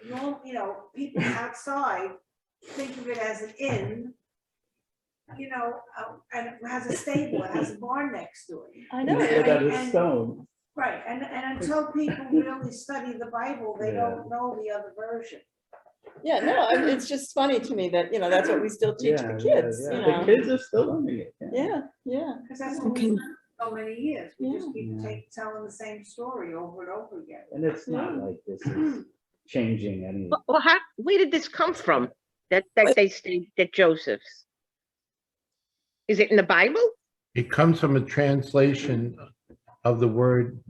you know, people outside think of it as an inn, you know, and it has a stable, it has a barn next to it.
I know.
Made out of
And-
stone.
Right, and until people really study the Bible, they
Yeah.
don't know the other version.
Yeah, no, it's just funny to me that, you know, that's what we still teach the
Yeah,
kids,
yeah,
you
yeah.
know.
The kids are still learning it.
Yeah, yeah.
Because that's what
Okay.
we've done for so many years, we just keep
Yeah.
telling the same story over and over again.
And it's not
Yeah.
like this is changing any.
Well, where did this come from? That they stayed at Joseph's? Is it in the Bible?
It comes from a translation of the word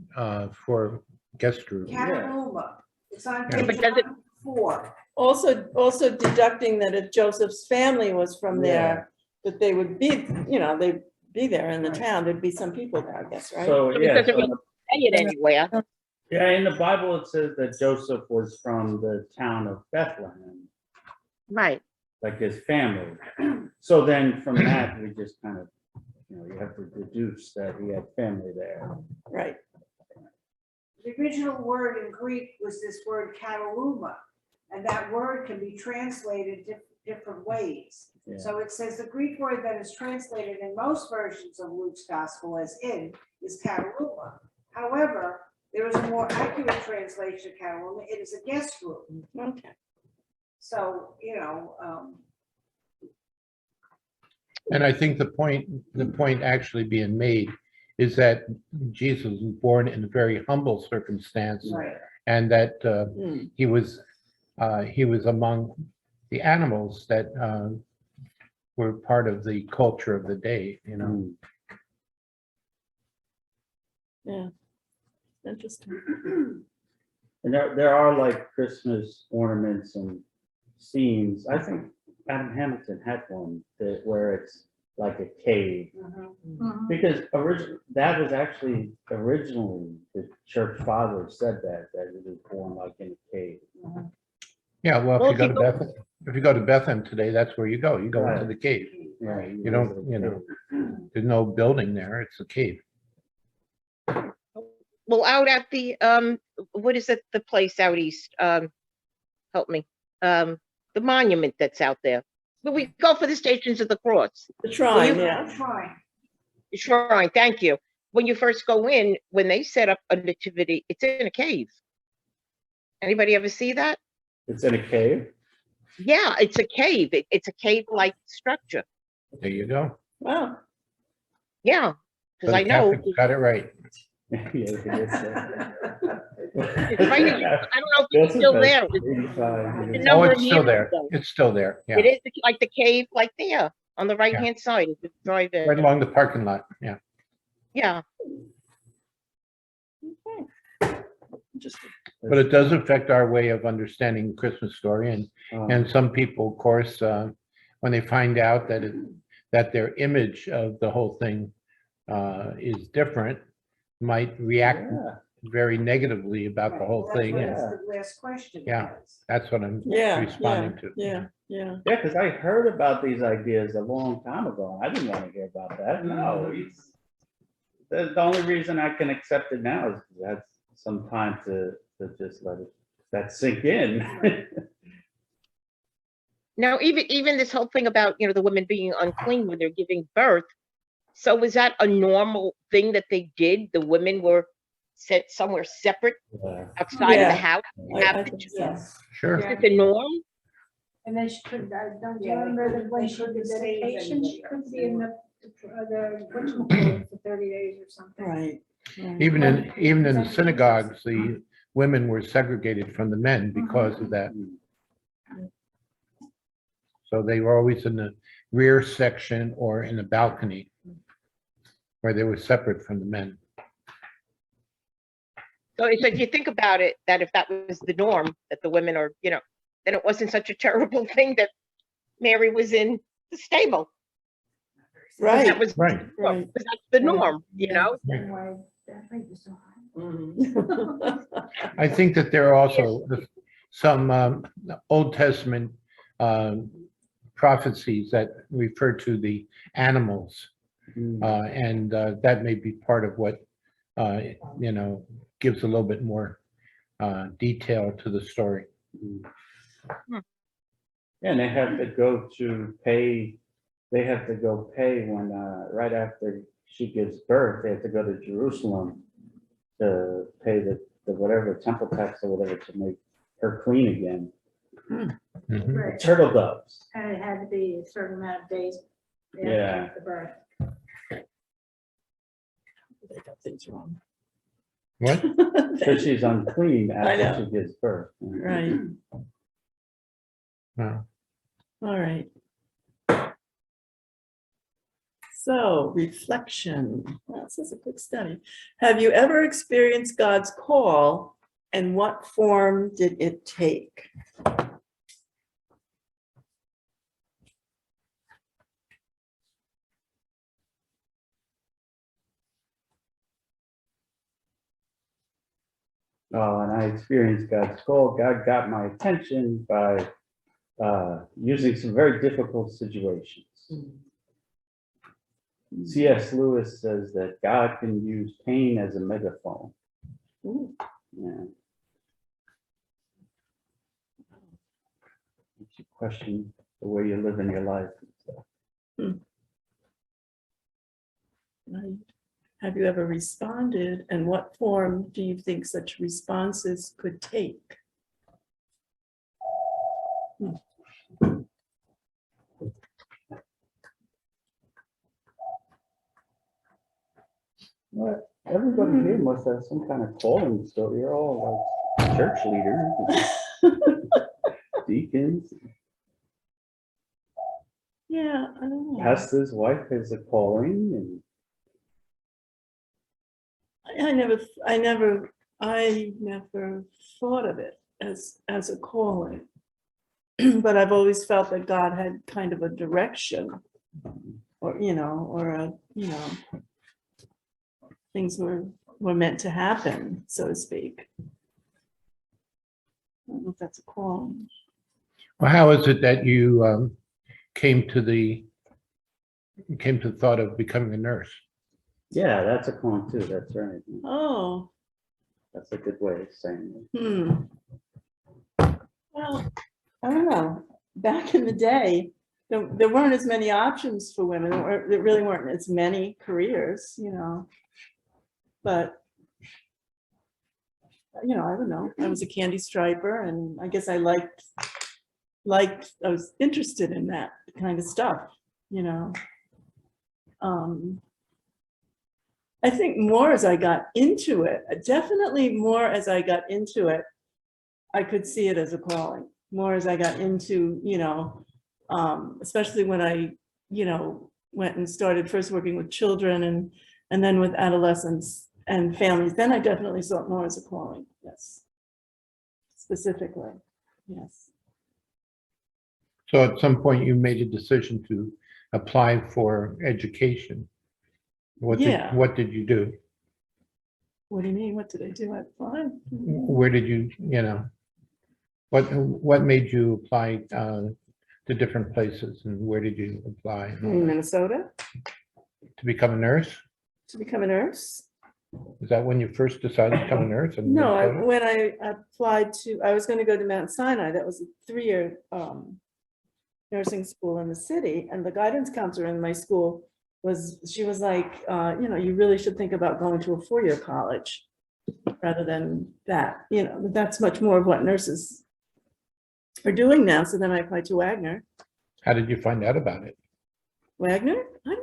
for guest room.
Cataluma, it's on
Yeah,
page
but does it-
4.
Also deducting that if Joseph's family was from there, that they would be, you know, they'd be there in the
Right.
town. There'd be some people there, I guess, right?
So,
It
yeah,
doesn't
so
really say it anywhere.
yeah, in the Bible, it says that Joseph was from the town of Bethlehem,
Right.
like his family. So then from that, we just kind of, you know, you have to deduce that he had family there.
Right.
The original word in Greek was this word cataluma, and that word can be translated different ways.
Yeah.
So it says the Greek word that is translated in most versions of Luke's gospel as in is cataluma. However, There is a more accurate translation of Catalan. It is a guest room.
Okay.
So,
And I think the point actually being made is that Jesus was born in a very humble circumstance,
right.
and that
Hmm.
he was among the animals that were part of the culture of the day, you know.
Mm.
Yeah. Interesting.
And there are like Christmas ornaments and scenes. I think Adam Hamilton had one that where it's like a cave.
Mhm.
Because that was actually originally the church father said that it was born like in a cave.
Yeah, well,
Well,
if you go to Bethlehem today, that's where you go. You go into
Right.
the cave.
Right.
You don't, you know, there's no building there. It's a cave.
Well, out at the, what is it, the place out east? Help me. The monument that's out there. But we go for the Stations of the Cross.
The shrine,
you-
yeah.
Trying.
The shrine, thank you. When you first go in, when they set up a nativity, it's in a cave. Anybody ever see that?
It's in a cave.
Yeah, it's a cave. It's a cave-like structure.
There you go.
Wow.
Yeah,
So
because
the
I know.
Catholics got it right.
Yeah, it is
It's right in- I don't know if it's still there. It's a
there.
Oh,
number
it's
of
still
years
there.
ago.
It's still there. Yeah,
It is like the cave, like there, on the right-hand side, if you drive
right
in.
along the parking lot. Yeah.
Yeah,
Interesting.
But it does affect our way of understanding the Christmas story, and some people, of course, when they find out that their image of the whole thing is different, might react
Yeah.
very negatively about the whole
That's
thing.
what
And
the last question
Yeah.
was.
that's what I'm
Yeah,
responding
yeah,
to.
yeah, yeah.
Yeah, because I heard about these ideas a long time ago. I didn't want to hear about that. No, the only reason I can accept it now is because I had some time to just let that sink in.
now even this whole thing about, the women being unclean when they're giving birth. So was that a normal thing that they did? The women were set somewhere separate
Yeah.
outside of
Yeah.
the house?
I think so.
Sure.
Is it the norm?
And then she could, don't you
Yeah,
remember that when
they
she did the
couldn't stay
dedication, she
anywhere.
couldn't be in the whatchamacallit for 30 days or something.
Right. right.
Even in the synagogues, the women were segregated from the men because of that. So they were always in the rear section or in the balcony where they were separate from the men.
So if you think about it, that if that was the norm, that the women are, then it wasn't such a terrible thing that Mary was in the stable. 'Cause
Right.
That was,
Right.
Right.
because that's the norm, you know?
That's why that rate was so high.
I think that there are also some Old Testament prophecies that refer to the animals. And that may be part of what, gives a little bit more detail to the story.
And they have to go pay when, right after she gives birth, they have to go to Jerusalem to pay the whatever temple tax or whatever to make her clean again.
Mhm.
Right.
Turtle doves.
And it had to be a certain amount of days
Yeah.
after the birth.
They got things wrong.
What?
So she's unclean
I know.
after she gives birth.
Right.
Wow.
All right. So reflection. Well, this is a quick study. Have you ever experienced God's call, and what form did it take?
And I experienced God's call. God got my attention by using some very difficult situations. C.S. Lewis says that God can use pain as a megaphone.
Ooh.
Yeah. Makes you question the way you live in your life and stuff.
Right. have you ever responded, and what form do you think such responses could take?
Well, everybody here must have some kind of calling, so you're all like church leaders, deacons.
Yeah, I don't know.
Pastor's wife has a calling, and
I never thought of it as a calling. But I've always felt that God had kind of a direction, or, things were meant to happen, so to speak. I don't know if that's a calling.
Well, how is it that you came to the thought of becoming a nurse?
yeah, that's a calling too, that's right.
Oh,
That's a good way of saying it.
well, I don't know. Back in the day, there weren't as many options for women, or there really weren't as many careers, But, I don't know. I was a candy striper, and I guess I I was interested in that kind of stuff, I think more as I got into it, definitely more as I got into it, I could see it as a calling. More as I got into, especially when I, went and started first working with children and then with adolescents and families, then I definitely saw it more as a calling, yes. Specifically, yes.
So at some point you made a decision to apply for education.
Yeah.
What did you do?
What do you mean? What did I do? I applied.
Where did you, what made you apply to different places, and where did you apply?
In Minnesota
To become a nurse?
to become a nurse.
Is that when you first decided to become a nurse? in
No,
Minnesota?
when I applied I was going to go to Mount Sinai. That was a 3-year nursing school in the city, and the guidance counselor in my school she was like, you really should think about going to a 4-year college rather than that. That's much more of what nurses are doing now. So then I applied to Wagner.
How did you find out about it?
Wagner? I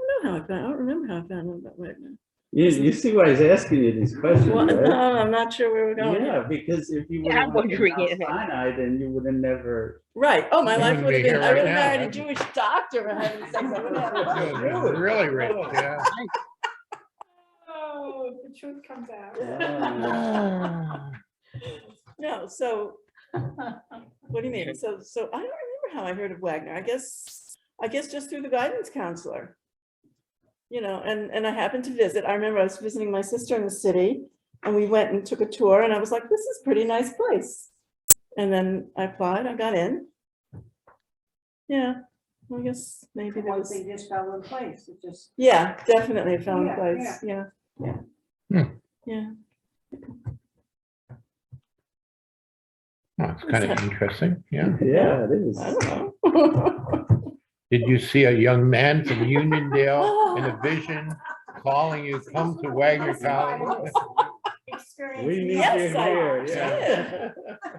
don't remember how I found out about Wagner.
You see why he's asking you these questions,
Well,
right?
no, I'm not sure where we're going.
Yeah, because if you would
Yeah,
have
I'm
went to
wondering
Mount
it.
Sinai, then you would have never.
Right. Oh, my
You
life
wouldn't
would have
be
been,
here
I would
right
have
now,
married a
that's-
Jewish doctor for having sex. I wouldn't have had
It was really rich, yeah.
Oh, the truth comes out.
No, so what do you mean? So I don't remember how I heard of Wagner. I guess just through the guidance counselor. And I happened to visit. I remember I was visiting my sister in the city, and we went and took a tour, and I was like, this is a pretty nice place. And then I applied, I got in. Yeah, I guess maybe there
One
was,
thing just fell in place, it just.
yeah, definitely it fell in
Yeah,
place. Yeah,
Hmm.
yeah.
Well, it's kind of interesting, yeah.
Yeah, it is.
I don't know.
Did you see a young man from Uniondale in a vision calling you, come to Wagner College?
We need
Yes,
you
I
here,
did.
yeah.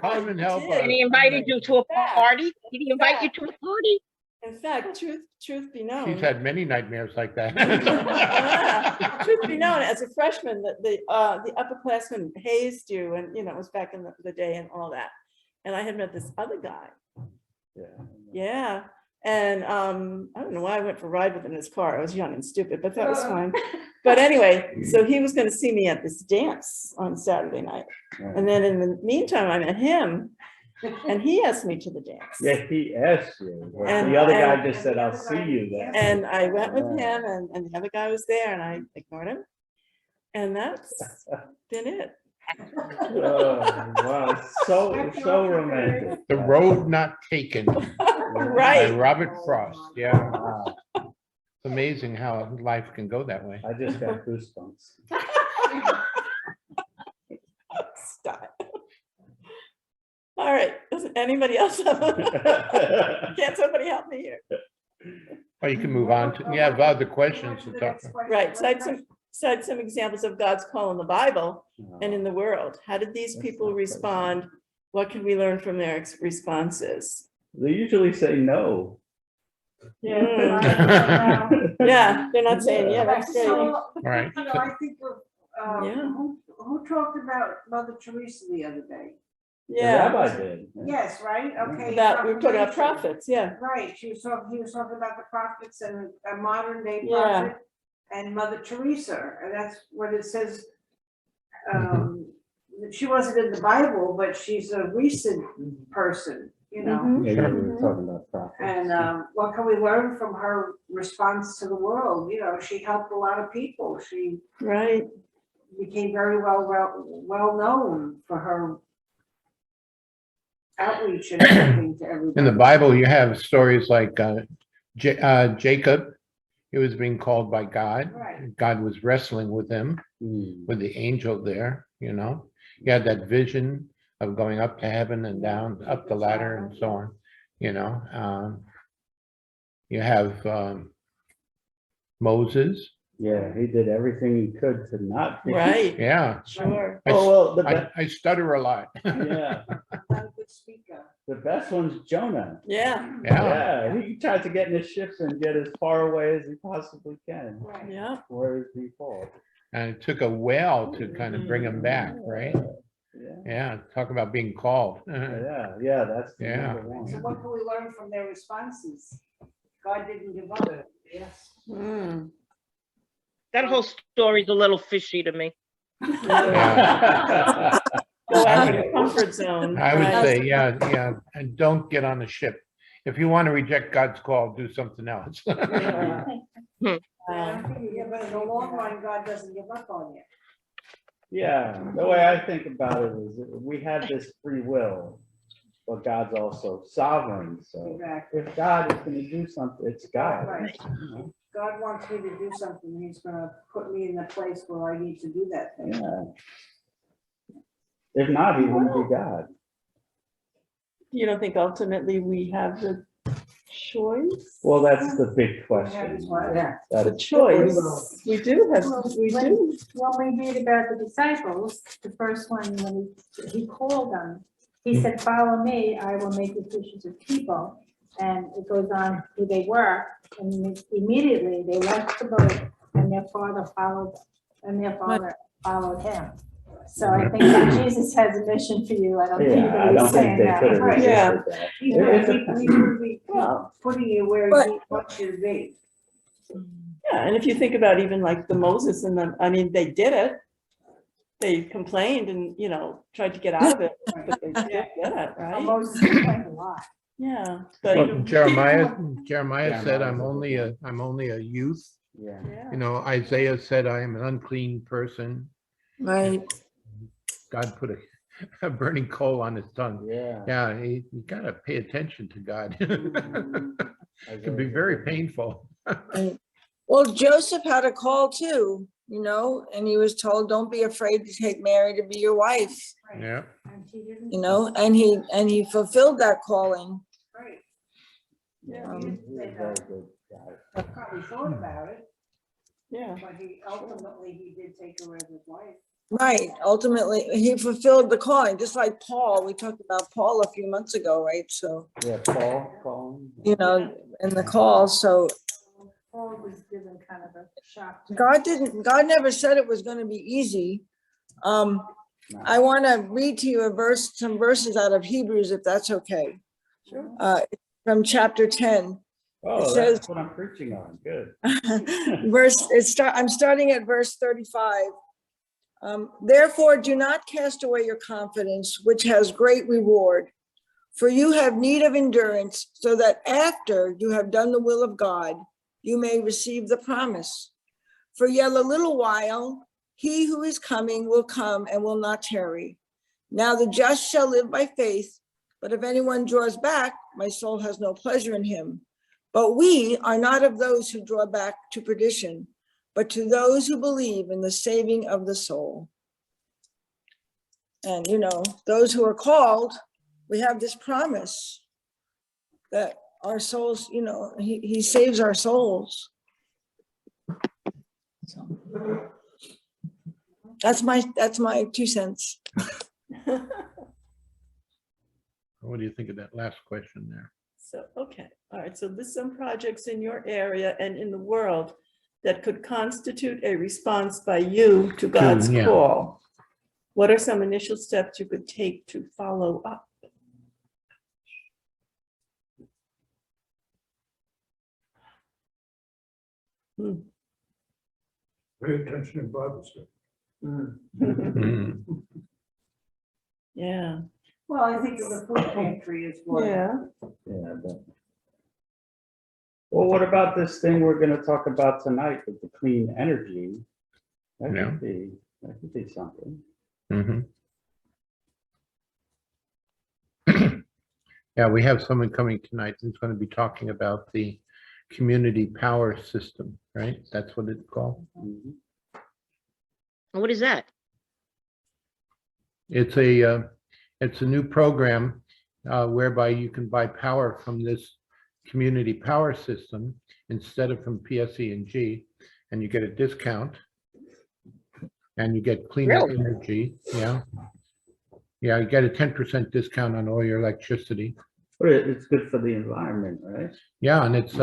Come and help us.
And he invited you to a party? Did he invite you to a party?
In fact, truth be known.
She's had many nightmares like
Yeah.
that.
Truth be known, as a freshman, the upperclassmen hazed you, and it was back in the day and all that. And I had met this other guy.
Yeah.
Yeah. And I don't know why I went for a ride with him in his car. I was young and stupid, but that was fine. But anyway, so he was going to see me at this dance on Saturday night. And then in the meantime, I met him, and he asked me to the dance.
Yeah, he asked you. but
And-
The other guy
and-
just said, I'll see you there.
And I went with him, and the other guy was there, and I ignored him. And that's been it.
Oh, wow, so romantic.
The Road Not Taken by
Right.
Robert Frost, yeah.
Wow,
It's amazing how life can go that way.
I just got goosebumps.
Stop. All right, doesn't anybody else have? Can't somebody help me here?
Or you can move on to, you have other questions to talk about.
Right, cite some examples of God's call in the Bible and in the world. How did these
That's
people
not
respond? What can we learn from their responses?
They usually say no.
Mm. Yeah, they're not saying, yeah, that's great.
So,
Right.
you know, I think of,
Yeah.
who talked about Mother Teresa the other day?
The
Yeah,
rabbi did.
Yes, right, okay.
about, we're talking about
proclamation.
prophets, yeah.
Right, he was talking about the prophets and a modern day
Yeah.
prophet and Mother Teresa, and that's what it says. She wasn't in the Bible, but she's a recent person, you know.
Mhm.
Maybe we were talking about prophets.
And what can we learn from her response to the world? You know, she helped a lot of people. She
Right,
became very well known for her outreach and everything to everybody.
In the Bible, you have stories like Jacob. He was being called by God.
Right.
God was wrestling with him, with the angel there, you know. He had that vision of going up to heaven and down, up the ladder and so on, you know. You have Moses.
Yeah, he did everything he could to not be.
right,
Yeah,
sure.
Oh, well,
I stutter a lot.
yeah,
Not a good speaker.
the best one's Jonah.
Yeah,
Yeah,
Yeah, he tried to get in his ships and get as far away as he possibly can.
Right.
yeah,
Where is he called?
and it took a whale to kind of bring him back, right?
Yeah,
Yeah, talk about being called.
yeah, that's the
Yeah.
number one.
So what can we learn from their responses? God didn't give up. Yes.
Mm.
That whole story's a little fishy to me.
Yeah.
Go out of your comfort zone.
I would
right.
say, yeah, and don't get on the ship. If you want to reject God's call, do something else.
Wow.
Yeah, but in the long run, God doesn't give up on you.
Yeah, the way I think about it is that we have this free will, but God's also sovereign, so
Exactly.
if God is gonna do something, it's God.
Right.
you know?
God wants me to do something. He's gonna put me in the place where I need to do that thing.
Yeah. If not, he wouldn't be God.
You don't think ultimately we have the choice?
Well, that's the big
That
question.
is why.
That
The
is-
choice, we do have, we do.
When we read about the disciples, the first one, when he called them, he said, follow me, I will make you fishers of people. And it goes on who they were, and immediately they left the boat and their father followed, and their father followed him. So I think that Jesus has a mission for you. I don't think
Yeah, I
that
don't
he's
think
saying
they could have
that.
Yeah.
resisted that.
He's
It-
gonna
it's a-
be, he's gonna be
Well,
putting you where
But-
he wants you to be.
yeah, and if you think about even like the Moses and them, I mean, they did it. They complained and, you know, tried to get out of it, but they did get it, right?
Moses complained a lot.
Yeah,
Well,
but.
Jeremiah said, I'm only a youth.
Yeah.
Yeah.
You know, Isaiah said, I am an unclean person.
Right.
God put a burning coal on his tongue.
Yeah.
Yeah, you gotta pay attention to God. It can be
Isaiah
very
said-
painful.
Well, Joseph had a call too, you know, and he was told, don't be afraid to take Mary to be your wife,
Yeah,
And he didn't.
you know, and he fulfilled that calling.
Right.
Yeah,
he
he
did
was
say
a very
that.
good guy.
He probably thought about it,
Yeah,
but he ultimately did take her as his wife.
Right. Ultimately, he fulfilled the calling, just like Paul. We talked about Paul a few months ago, right? So,
Yeah, Paul.
you know, in the call. So
Paul was given kind of a shock. to-
God never said it was going to be easy. I want to read to you some verses out of Hebrews, if that's okay.
sure.
From chapter 10.
Oh,
says-
that's what I'm preaching on. Good.
I'm starting at verse 35. Therefore, do not cast away your confidence, which has great reward. For you have need of endurance, so that after you have done the will of God, you may receive the promise. For yet a little while, he who is coming will come and will not tarry. Now the just shall live by faith, but if anyone draws back, my soul has no pleasure in him. But we are not of those who draw back to perdition, but to those who believe in the saving of the soul. And, you know, those who are called, we have this promise that our souls, you know, he saves our souls. So, That's my 2 cents.
What do you think of that last question there?
So, okay, all right, so there's some projects in your area and in the world that could constitute a response by you to God's
yeah.
call. What are some initial steps you could take to follow up?
Pay attention in Bible study.
Mhm.
Yeah,
Well, I think of the food pantry is one.
yeah.
Yeah. Well, what about this thing we're gonna talk about tonight with the clean energy? That
Yeah.
could be something.
Mhm. Yeah, we have someone coming tonight who's going to be talking about the community power system, right? That's what it's called.
Mhm.
What is that?
It's a new program whereby you can buy power from this community power system instead of from PSE&G, and you get a discount. And you get cleaner
Really?
energy, yeah. Yeah, you get a 10% discount on all your electricity.
But it's good for the environment, right?
Yeah, and it's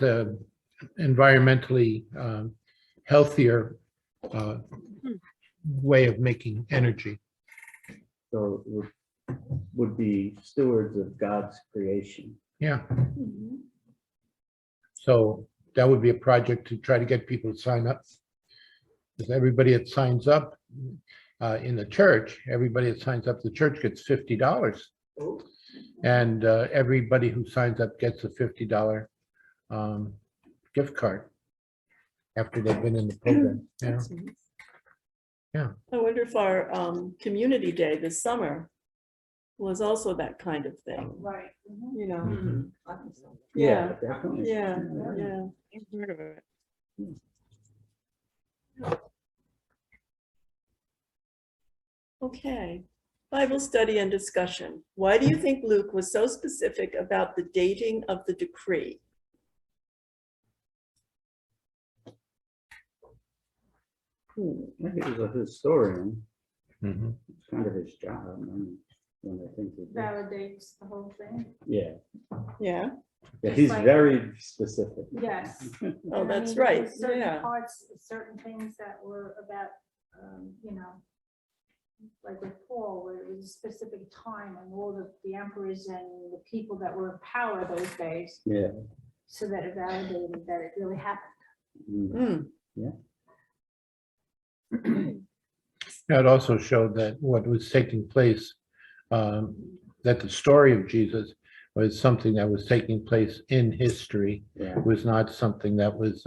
a environmentally healthier way of making energy.
So would be stewards of God's creation.
Yeah. So that would be a project to try to get people to sign up. Because everybody that signs up in the church, everybody that signs up, the church gets $50. And everybody who signs up gets a $50 gift card after they've been in the program. Yeah.
That's nice.
Yeah.
I wonder if our community day this summer was also that kind of thing,
Right.
you know?
Mhm.
Yeah,
Definitely.
yeah, yeah.
Never heard of it.
Okay, Bible study and discussion. Why do you think Luke was so specific about the dating of the decree?
Yeah, he was a historian.
Mhm.
It's kind of his job. I mean, when I think of it.
Validates the whole thing.
Yeah,
Yeah,
yeah, he's
like-
very specific.
Yes.
oh,
And I
that's
mean,
right,
there's certain
yeah.
Parts, certain things that were about, you know, like with Paul, where it was a specific time and all the emperors and the people that were in power those days,
Yeah.
so that it validated that it really happened.
Mm.
Mm,
It also showed that what was taking place, that the story of Jesus was something that was taking place in history,
Yeah.
was not something that was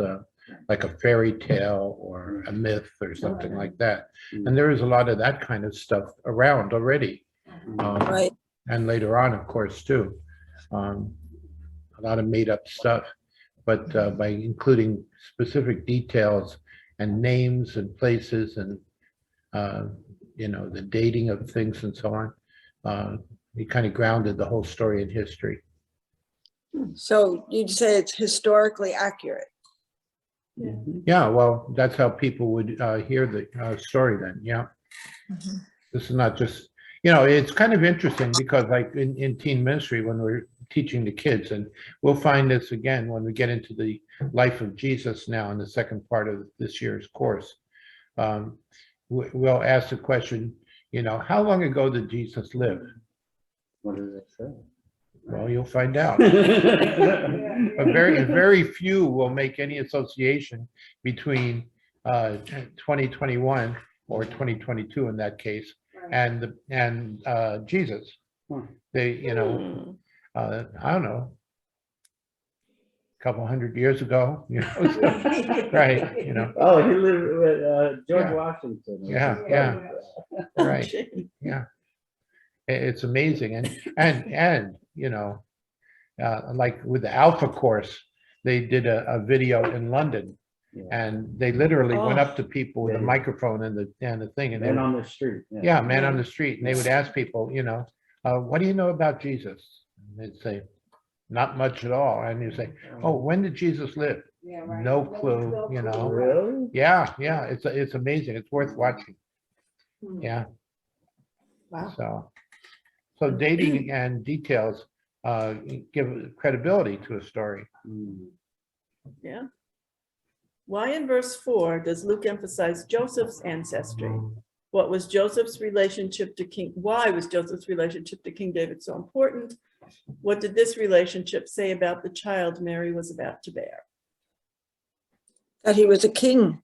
like a fairy tale or a myth or something like that. And there is a lot of that kind of stuff around already.
Right.
And later on, of course, too. A lot of made up stuff, but by including specific details and names and places and, you know, the dating of things and so on, he kind of grounded the whole story in history.
So you'd say it's historically accurate.
Mhm.
Yeah, well, that's how people would hear the story then, yeah.
Mhm.
This is not just, you know, it's kind of interesting because like in teen ministry, when we're teaching the kids, and we'll find this again when we get into the life of Jesus now in the second part of this year's course. We'll ask the question, you know, how long ago did Jesus live?
What does it say?
Well, you'll find out. But very few will make any association between 2021 or 2022 in that case and Jesus.
Hmm.
They, you know, I don't know, a couple hundred years ago, you know, right, you know,
Oh, he lived with George
Yeah.
Washington.
Yeah. right, yeah. It's amazing, and you know, like with the Alpha course, they did a video in London,
Yeah.
and they literally went
Oh.
up to people with a
Yeah.
microphone and the thing, and they
Man
would,
on the street.
yeah, man on the street, and they would ask people, you know, what do you know about Jesus? And they'd say, not much at all, and you say, oh, when did Jesus live?
Yeah, right.
no clue, you know.
Really?
Yeah, yeah, it's amazing. It's worth watching.
Hmm.
Yeah,
Wow.
so dating and details give credibility to a story.
Hmm.
Yeah. Why in verse 4 does Luke emphasize Joseph's ancestry? What was Joseph's relationship to King? Why was Joseph's relationship to King David so important? What did this relationship say about the child Mary was about to bear?
That he was a king.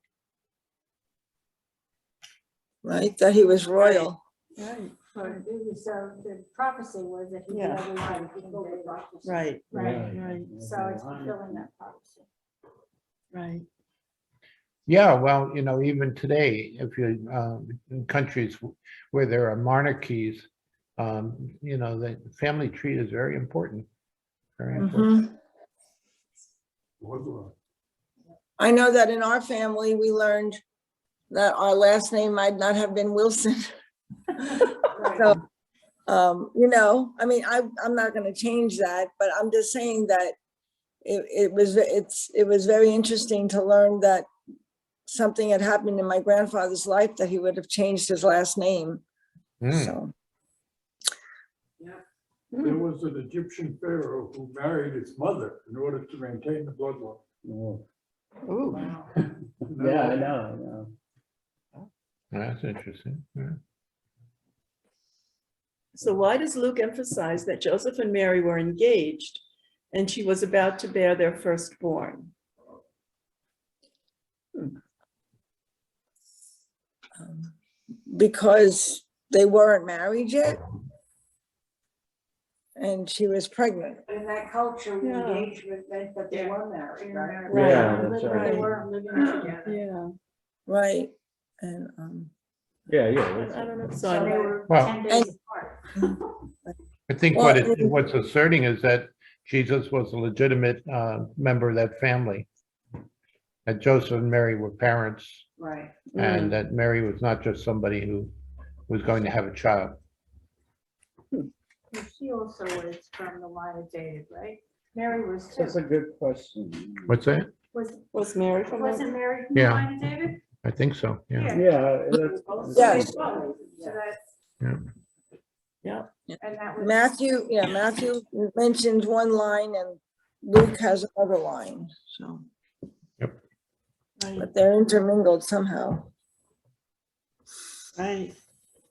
Right, that he was royal.
Right,
But it was, the prophecy was that he
Yeah.
would always have King David.
right,
Right,
right,
so it's fulfilling that prophecy.
right.
Yeah, well, you know, even today, if you in countries where there are monarchies, you know, the family tree is very important. Very important.
Mhm. I know that in our family, we learned that our last name might not have been Wilson. So, you know, I mean, I'm not gonna change that, but I'm just saying that it was very interesting to learn that something had happened in my grandfather's life that he would have changed his last name.
Mm.
So,
There was an Egyptian pharaoh who married his mother in order to maintain the bloodline.
Oh.
Ooh,
Yeah, I know.
That's interesting. Yeah.
so why does Luke emphasize that Joseph and Mary were engaged and she was about to bear their firstborn?
because they weren't married yet. And she was pregnant.
In that culture, the
Yeah.
engagement meant that they were married, right?
Right.
Yeah, that's right.
They weren't living together.
Yeah,
Right, and,
Yeah,
I
yeah.
don't know,
So
so
they were
Well-
10 days apart.
I think
Well,
what's asserting is that Jesus was a legitimate member of that family. That Joseph and Mary were parents,
Right.
and that Mary was not just somebody who was going to have a child.
She also was from the line of David, right? Mary was too.
That's a good question.
What's that?
was Mary from
Wasn't
the?
Mary from the
Yeah.
line of David?
I think so, yeah.
Yeah, that's,
Yes.
So that's,
Yeah,
and that was.
Matthew mentions one line and Luke has another line, so.
right,
But they're intermingled somehow.
right.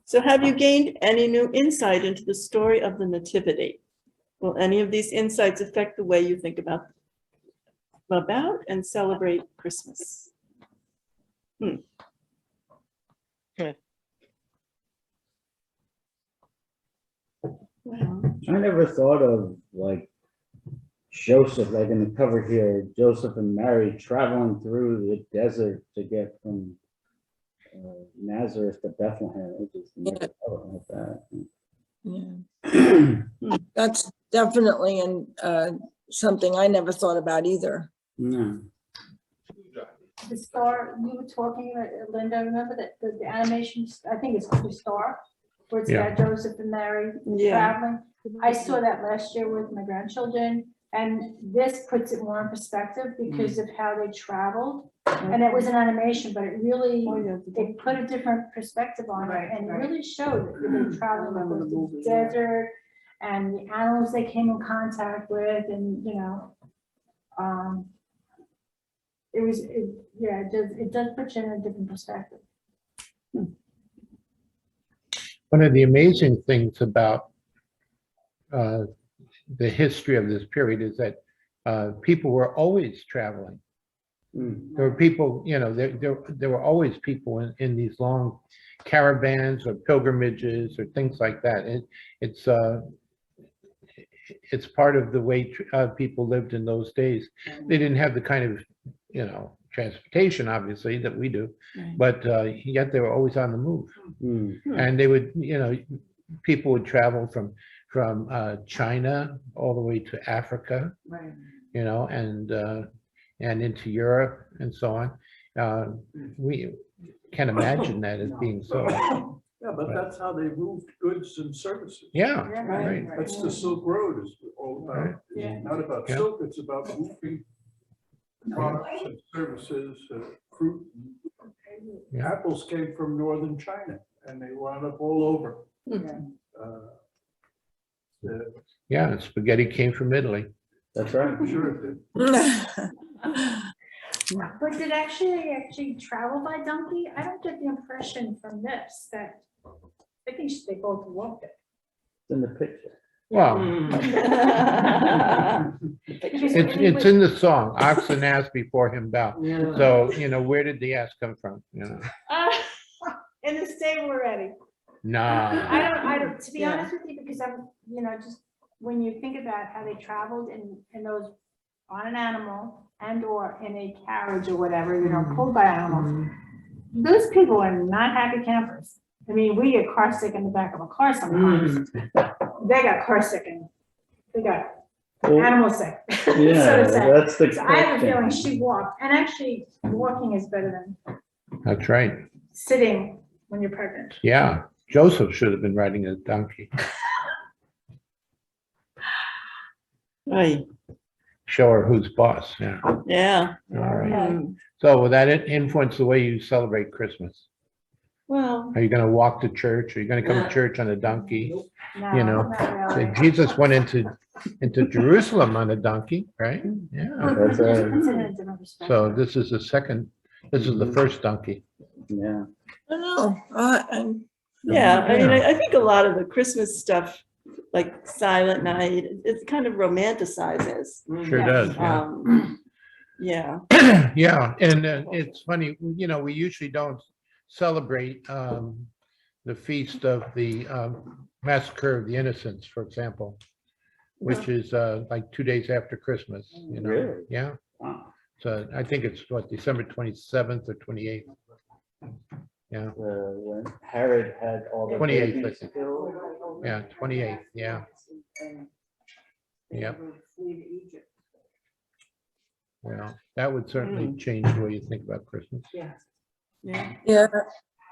So have you gained any new insight into the story of the Nativity? Will any of these insights affect the way you think about and celebrate Christmas? Well,
I never thought of like Joseph, like in the cover here, Joseph and Mary traveling through the desert to get from Nazareth to Bethlehem. I just never thought like
Yeah,
that.
that's definitely something I never thought about either.
No.
The star, you were talking, Linda, remember that the animation, I think it's called the Star, where it's
Yeah.
got Joseph and Mary
Yeah.
traveling. I saw that last year with my grandchildren, and this puts it more in perspective because of how they traveled. And it was an animation, but it really,
Oh, yeah.
it put a different perspective on it
Right,
and
right.
really showed that they were traveling across the desert and the animals they came in contact with and, you know, it does put you in a different perspective.
One of the amazing things about the history of this period is that people were always traveling.
Mm.
There were people, you know, there were always people in these long caravans or pilgrimages or things like that. It's part of the way people lived in those days. They didn't have the kind of, you know, transportation, obviously, that we do,
Right.
but yet they were always on the move.
Mm.
And they would, you know, people would travel from China all the way to Africa,
Right.
you know, and into Europe and so on. We can't imagine that as being so.
Yeah, but that's how they moved goods and services.
Yeah,
Yeah,
right.
That's the Silk Road is all
Right.
about.
Yeah.
It's not about
Yeah.
silk, it's about moving products and services, fruit.
Yeah.
Apples came from northern China and they wound up all over.
Hmm.
Yeah, and spaghetti came from Italy.
That's right.
I'm sure it did.
But did actually travel by donkey? I don't get the impression from this that, I think they both walked it.
In the picture.
Well,
Because
it's in the song, ox and ass before him bow.
Yeah.
So, where did the ass come from?
In the stable already.
Nah,
I don't, to be
Yeah.
honest with you, because I'm, just when you think about how they traveled in those, on an animal and or in a carriage or whatever, pulled by animals. Those people are not happy campers. I mean, we get car sick in the back of a car sometimes. They got car sick and they got animal sick. So to
Yeah,
say.
that's the
So I have a feeling
question.
she walked, and actually walking is better than
that's right.
sitting when you're pregnant.
Yeah, Joseph should have been riding a donkey.
Right,
Show her who's boss. Yeah,
yeah.
all right.
Hmm.
So will that influence the way you celebrate Christmas?
Well,
Are you gonna walk to church? Are you gonna come to church on a donkey?
No,
You know,
not really.
Jesus went into Jerusalem on a donkey, right? Yeah.
That's right.
It's in a different perspective.
So this is the first donkey.
Yeah.
I don't know.
yeah, I mean,
Yeah.
I think a lot of the Christmas stuff, like Silent Night, it kind of romanticizes.
Sure does, yeah.
Yeah,
Yeah, and it's funny, we usually don't celebrate the feast of the Massacre of the Innocents, for example, which is like 2 days after Christmas,
Really?
Yeah,
Wow.
so I think it's December 27th or 28th. Yeah,
When Herod had all the
28th, I
babies
think.
killed.
yeah, 28th, yeah.
They
Yep.
would flee to Egypt.
Well, that would certainly change the way you think about Christmas.
Yeah,
yeah.
Yeah,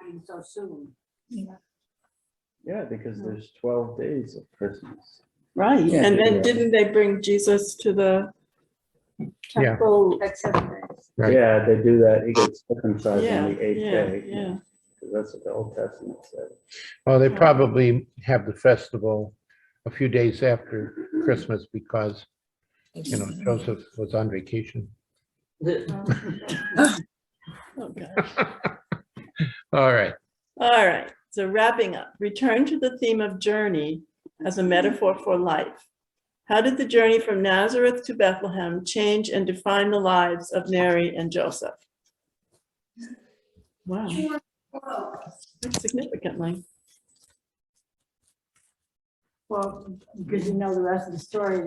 being so soon.
Yeah, because there's 12 days of Christmas.
Right,
Yeah,
and then
yeah.
didn't they bring Jesus to the
Yeah.
temple?
That's 7 days.
Right.
Yeah, they do that. He gets circumcised
Yeah,
on the 8th
yeah,
day.
yeah.
'Cause that's what the Old Testament said.
Well, they probably have the festival a few days after Christmas because, Joseph was on vacation.
Oh, gosh.
All right.
All right, so wrapping up, return to the theme of journey as a metaphor for life. How did the journey from Nazareth to Bethlehem change and define the lives of Mary and Joseph? Wow. Significantly.
Well, because you know the rest of the story,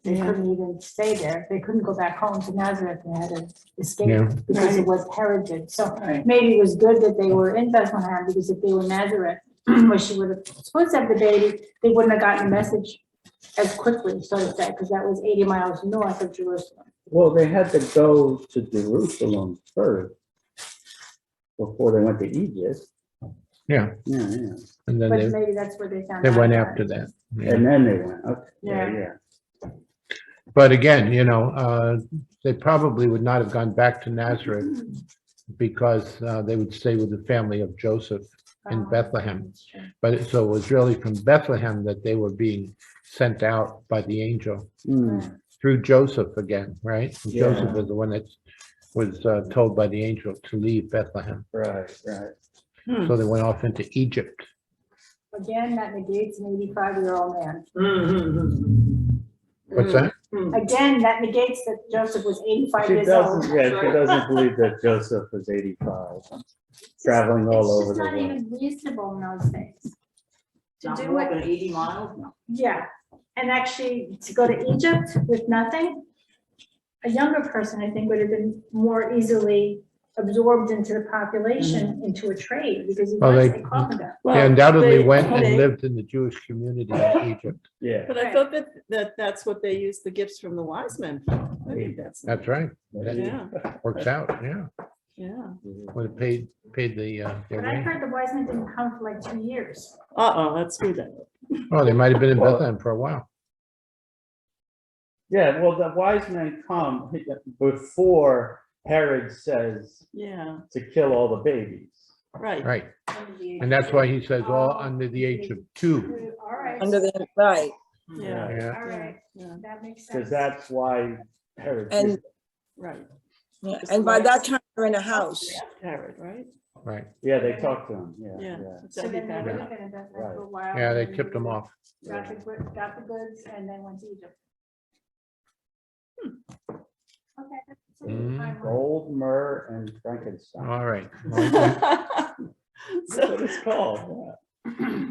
they
Yeah.
couldn't even stay there. They couldn't go back home to Nazareth. They had to escape
Yeah.
because of what Herod did. So maybe it was good that they were in Bethlehem, because if they were in Nazareth, where she would have supposed to have the baby, they wouldn't have gotten the message as quickly, so to say, because that was 80 miles north of Jerusalem.
Well, they had to go to Jerusalem first before they went to Egypt.
Yeah,
Yeah, yeah.
and then
But
they
maybe that's where they found
they
out.
went
about
after
it.
that. Yeah.
And then they went, okay,
Yeah.
yeah, yeah.
But again, they probably would not have gone back to Nazareth because they would stay with the family of Joseph in Bethlehem.
That's true.
So it was really from Bethlehem that they were being sent out by the angel
Mm,
through Joseph again, right?
Yeah.
Joseph was the one that was told by the angel to leave Bethlehem.
right, right.
So they went off into Egypt.
Again, that negates an 85-year-old man.
What's that?
Again, that negates that Joseph was 85
She
years old.
doesn't, yeah, she doesn't believe that Joseph was 85, traveling all over the
It's just not
world.
even reasonable in those days. To
Not
do
walking
it,
80 miles? No.
yeah, and actually to go to Egypt with nothing, a younger person, I think, would have been more easily absorbed into the population, into a trade, because he
Well,
was
they-
a carpenter.
They undoubtedly
they-
went and
they-
lived in the Jewish community in Egypt.
Yeah,
But I thought that's what they used the gifts from the wise men for. I think
That's right.
Yeah,
That works out, yeah.
yeah.
Would have paid the
But I
rent.
heard the wise men didn't come for like 2 years.
Uh-oh, let's do that.
Oh, they might have been in Bethlehem for a while.
Yeah, well, the wise men come before Herod says
Yeah,
to kill all the babies.
right.
Right. And that's why he says all under the age of 2.
All right,
Under the, right,
Yeah,
Yeah.
all right,
yeah,
that makes sense.
Because that's why Herod.
And-
did it.
right.
yeah, and by that time they're in a house.
Herod, right?
Right.
Yeah, they talked to him, yeah,
Yeah.
yeah.
So then they would have been in Bethlehem for a while.
Yeah, they
and then
tipped him off.
Got the goods and then went to Egypt. Okay. that's a good
Mm.
timeline.
Gold, myrrh, and frankincense.
All right.
That's what
So
it's called.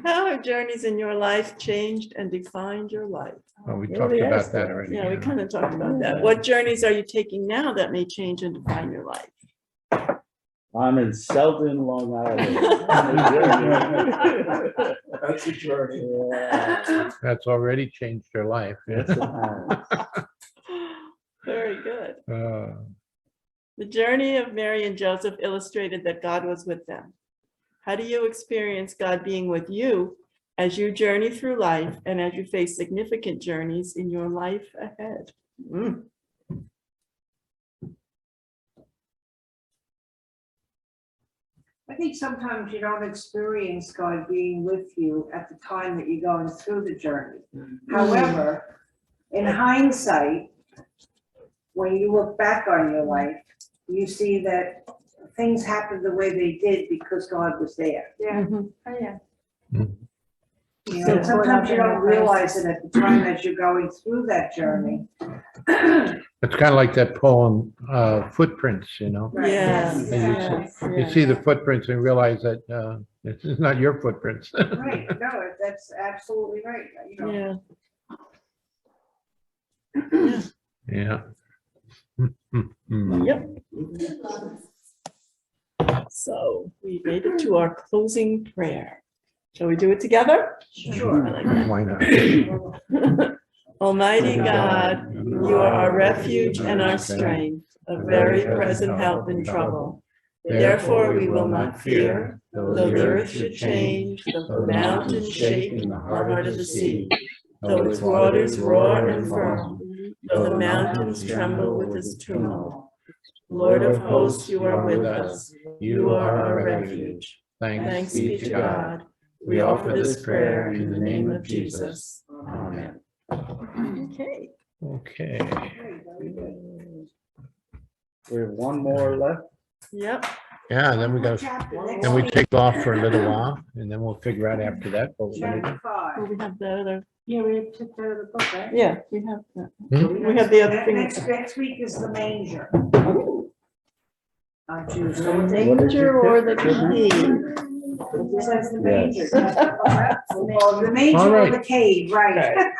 how have journeys in your life changed and defined your life?
Well, we
Yeah,
talked
they
about
asked
that
that.
already.
Yeah, we kind of talked about that. What journeys are you taking now that may change and define your life?
I'm in Selden, Long Island.
That's a journey.
Yeah,
That's already changed your life.
yes, it has.
Very good.
Uh,
The journey of Mary and Joseph illustrated that God was with them. How do you experience God being with you as you journey through life and as you face significant journeys in your life ahead? Mm.
I think sometimes you don't experience God being with you at the time that you're going through the journey. However, in hindsight, when you look back on your life, you see that things happened the way they did because God was there.
Yeah,
Mhm.
oh, yeah.
You know, sometimes you don't realize it at the time as you're going through that journey.
It's kind of like that poem, Footprints, you know?
Right.
Yeah,
Yes,
yes,
You
yes.
see the footprints and realize that this is not your footprints.
Right, no, that's absolutely right, you know.
Yeah.
Yeah.
Yep. So we made it to our closing prayer. Shall we do it together?
Sure.
I like that.
Why not?
Almighty God, you are our refuge and our strength, a very present help in trouble. Therefore, we will not fear, though the earth should change, though the mountains shake in the heart of the sea, though its waters roar and foam, though the mountains tremble with its tumult. Lord of hosts, you are with us. You are our refuge. Thanks be to God. We offer this prayer in the name of Jesus. Amen. Okay.
Okay.
We have one more left.
Yep.
Yeah, then we go, then we take off for a little while and then we'll figure out after that. what we're gonna do.
Chapter 5.
Well, we have the other,
Yeah, we took care of the book, right?
yeah, we have that.
Hmm?
We have the other thing.
Next week is the manger. On
The
Tuesday.
danger or the key?
It says the
Yes.
manger. Oh, the manger
All
or
right.
the cave, right.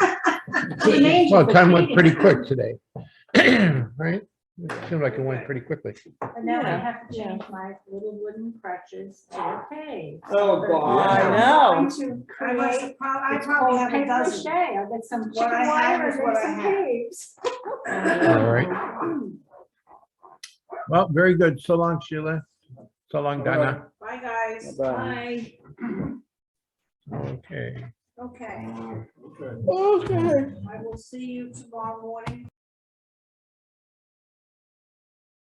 The manger,
Well,
the
time went
cave.
pretty quick today. Right? It seemed like it went pretty quickly.
And now I
Yeah,
have to
yeah.
change my little wooden crutches to a cave.
Oh, God.
I
I'm
know.
going to
I must
create,
have I
it's
probably
called
have a
paper
dozen.
mache. I'll get some
What
chicken
I have
wire
is
and
what
make
I
some
have.
caves.
All right. Well, very good. So long, Sheila. So long, Donna.
Bye, guys.
Bye.
Okay.
Okay,
Okay.
Okay.
I will see you tomorrow morning.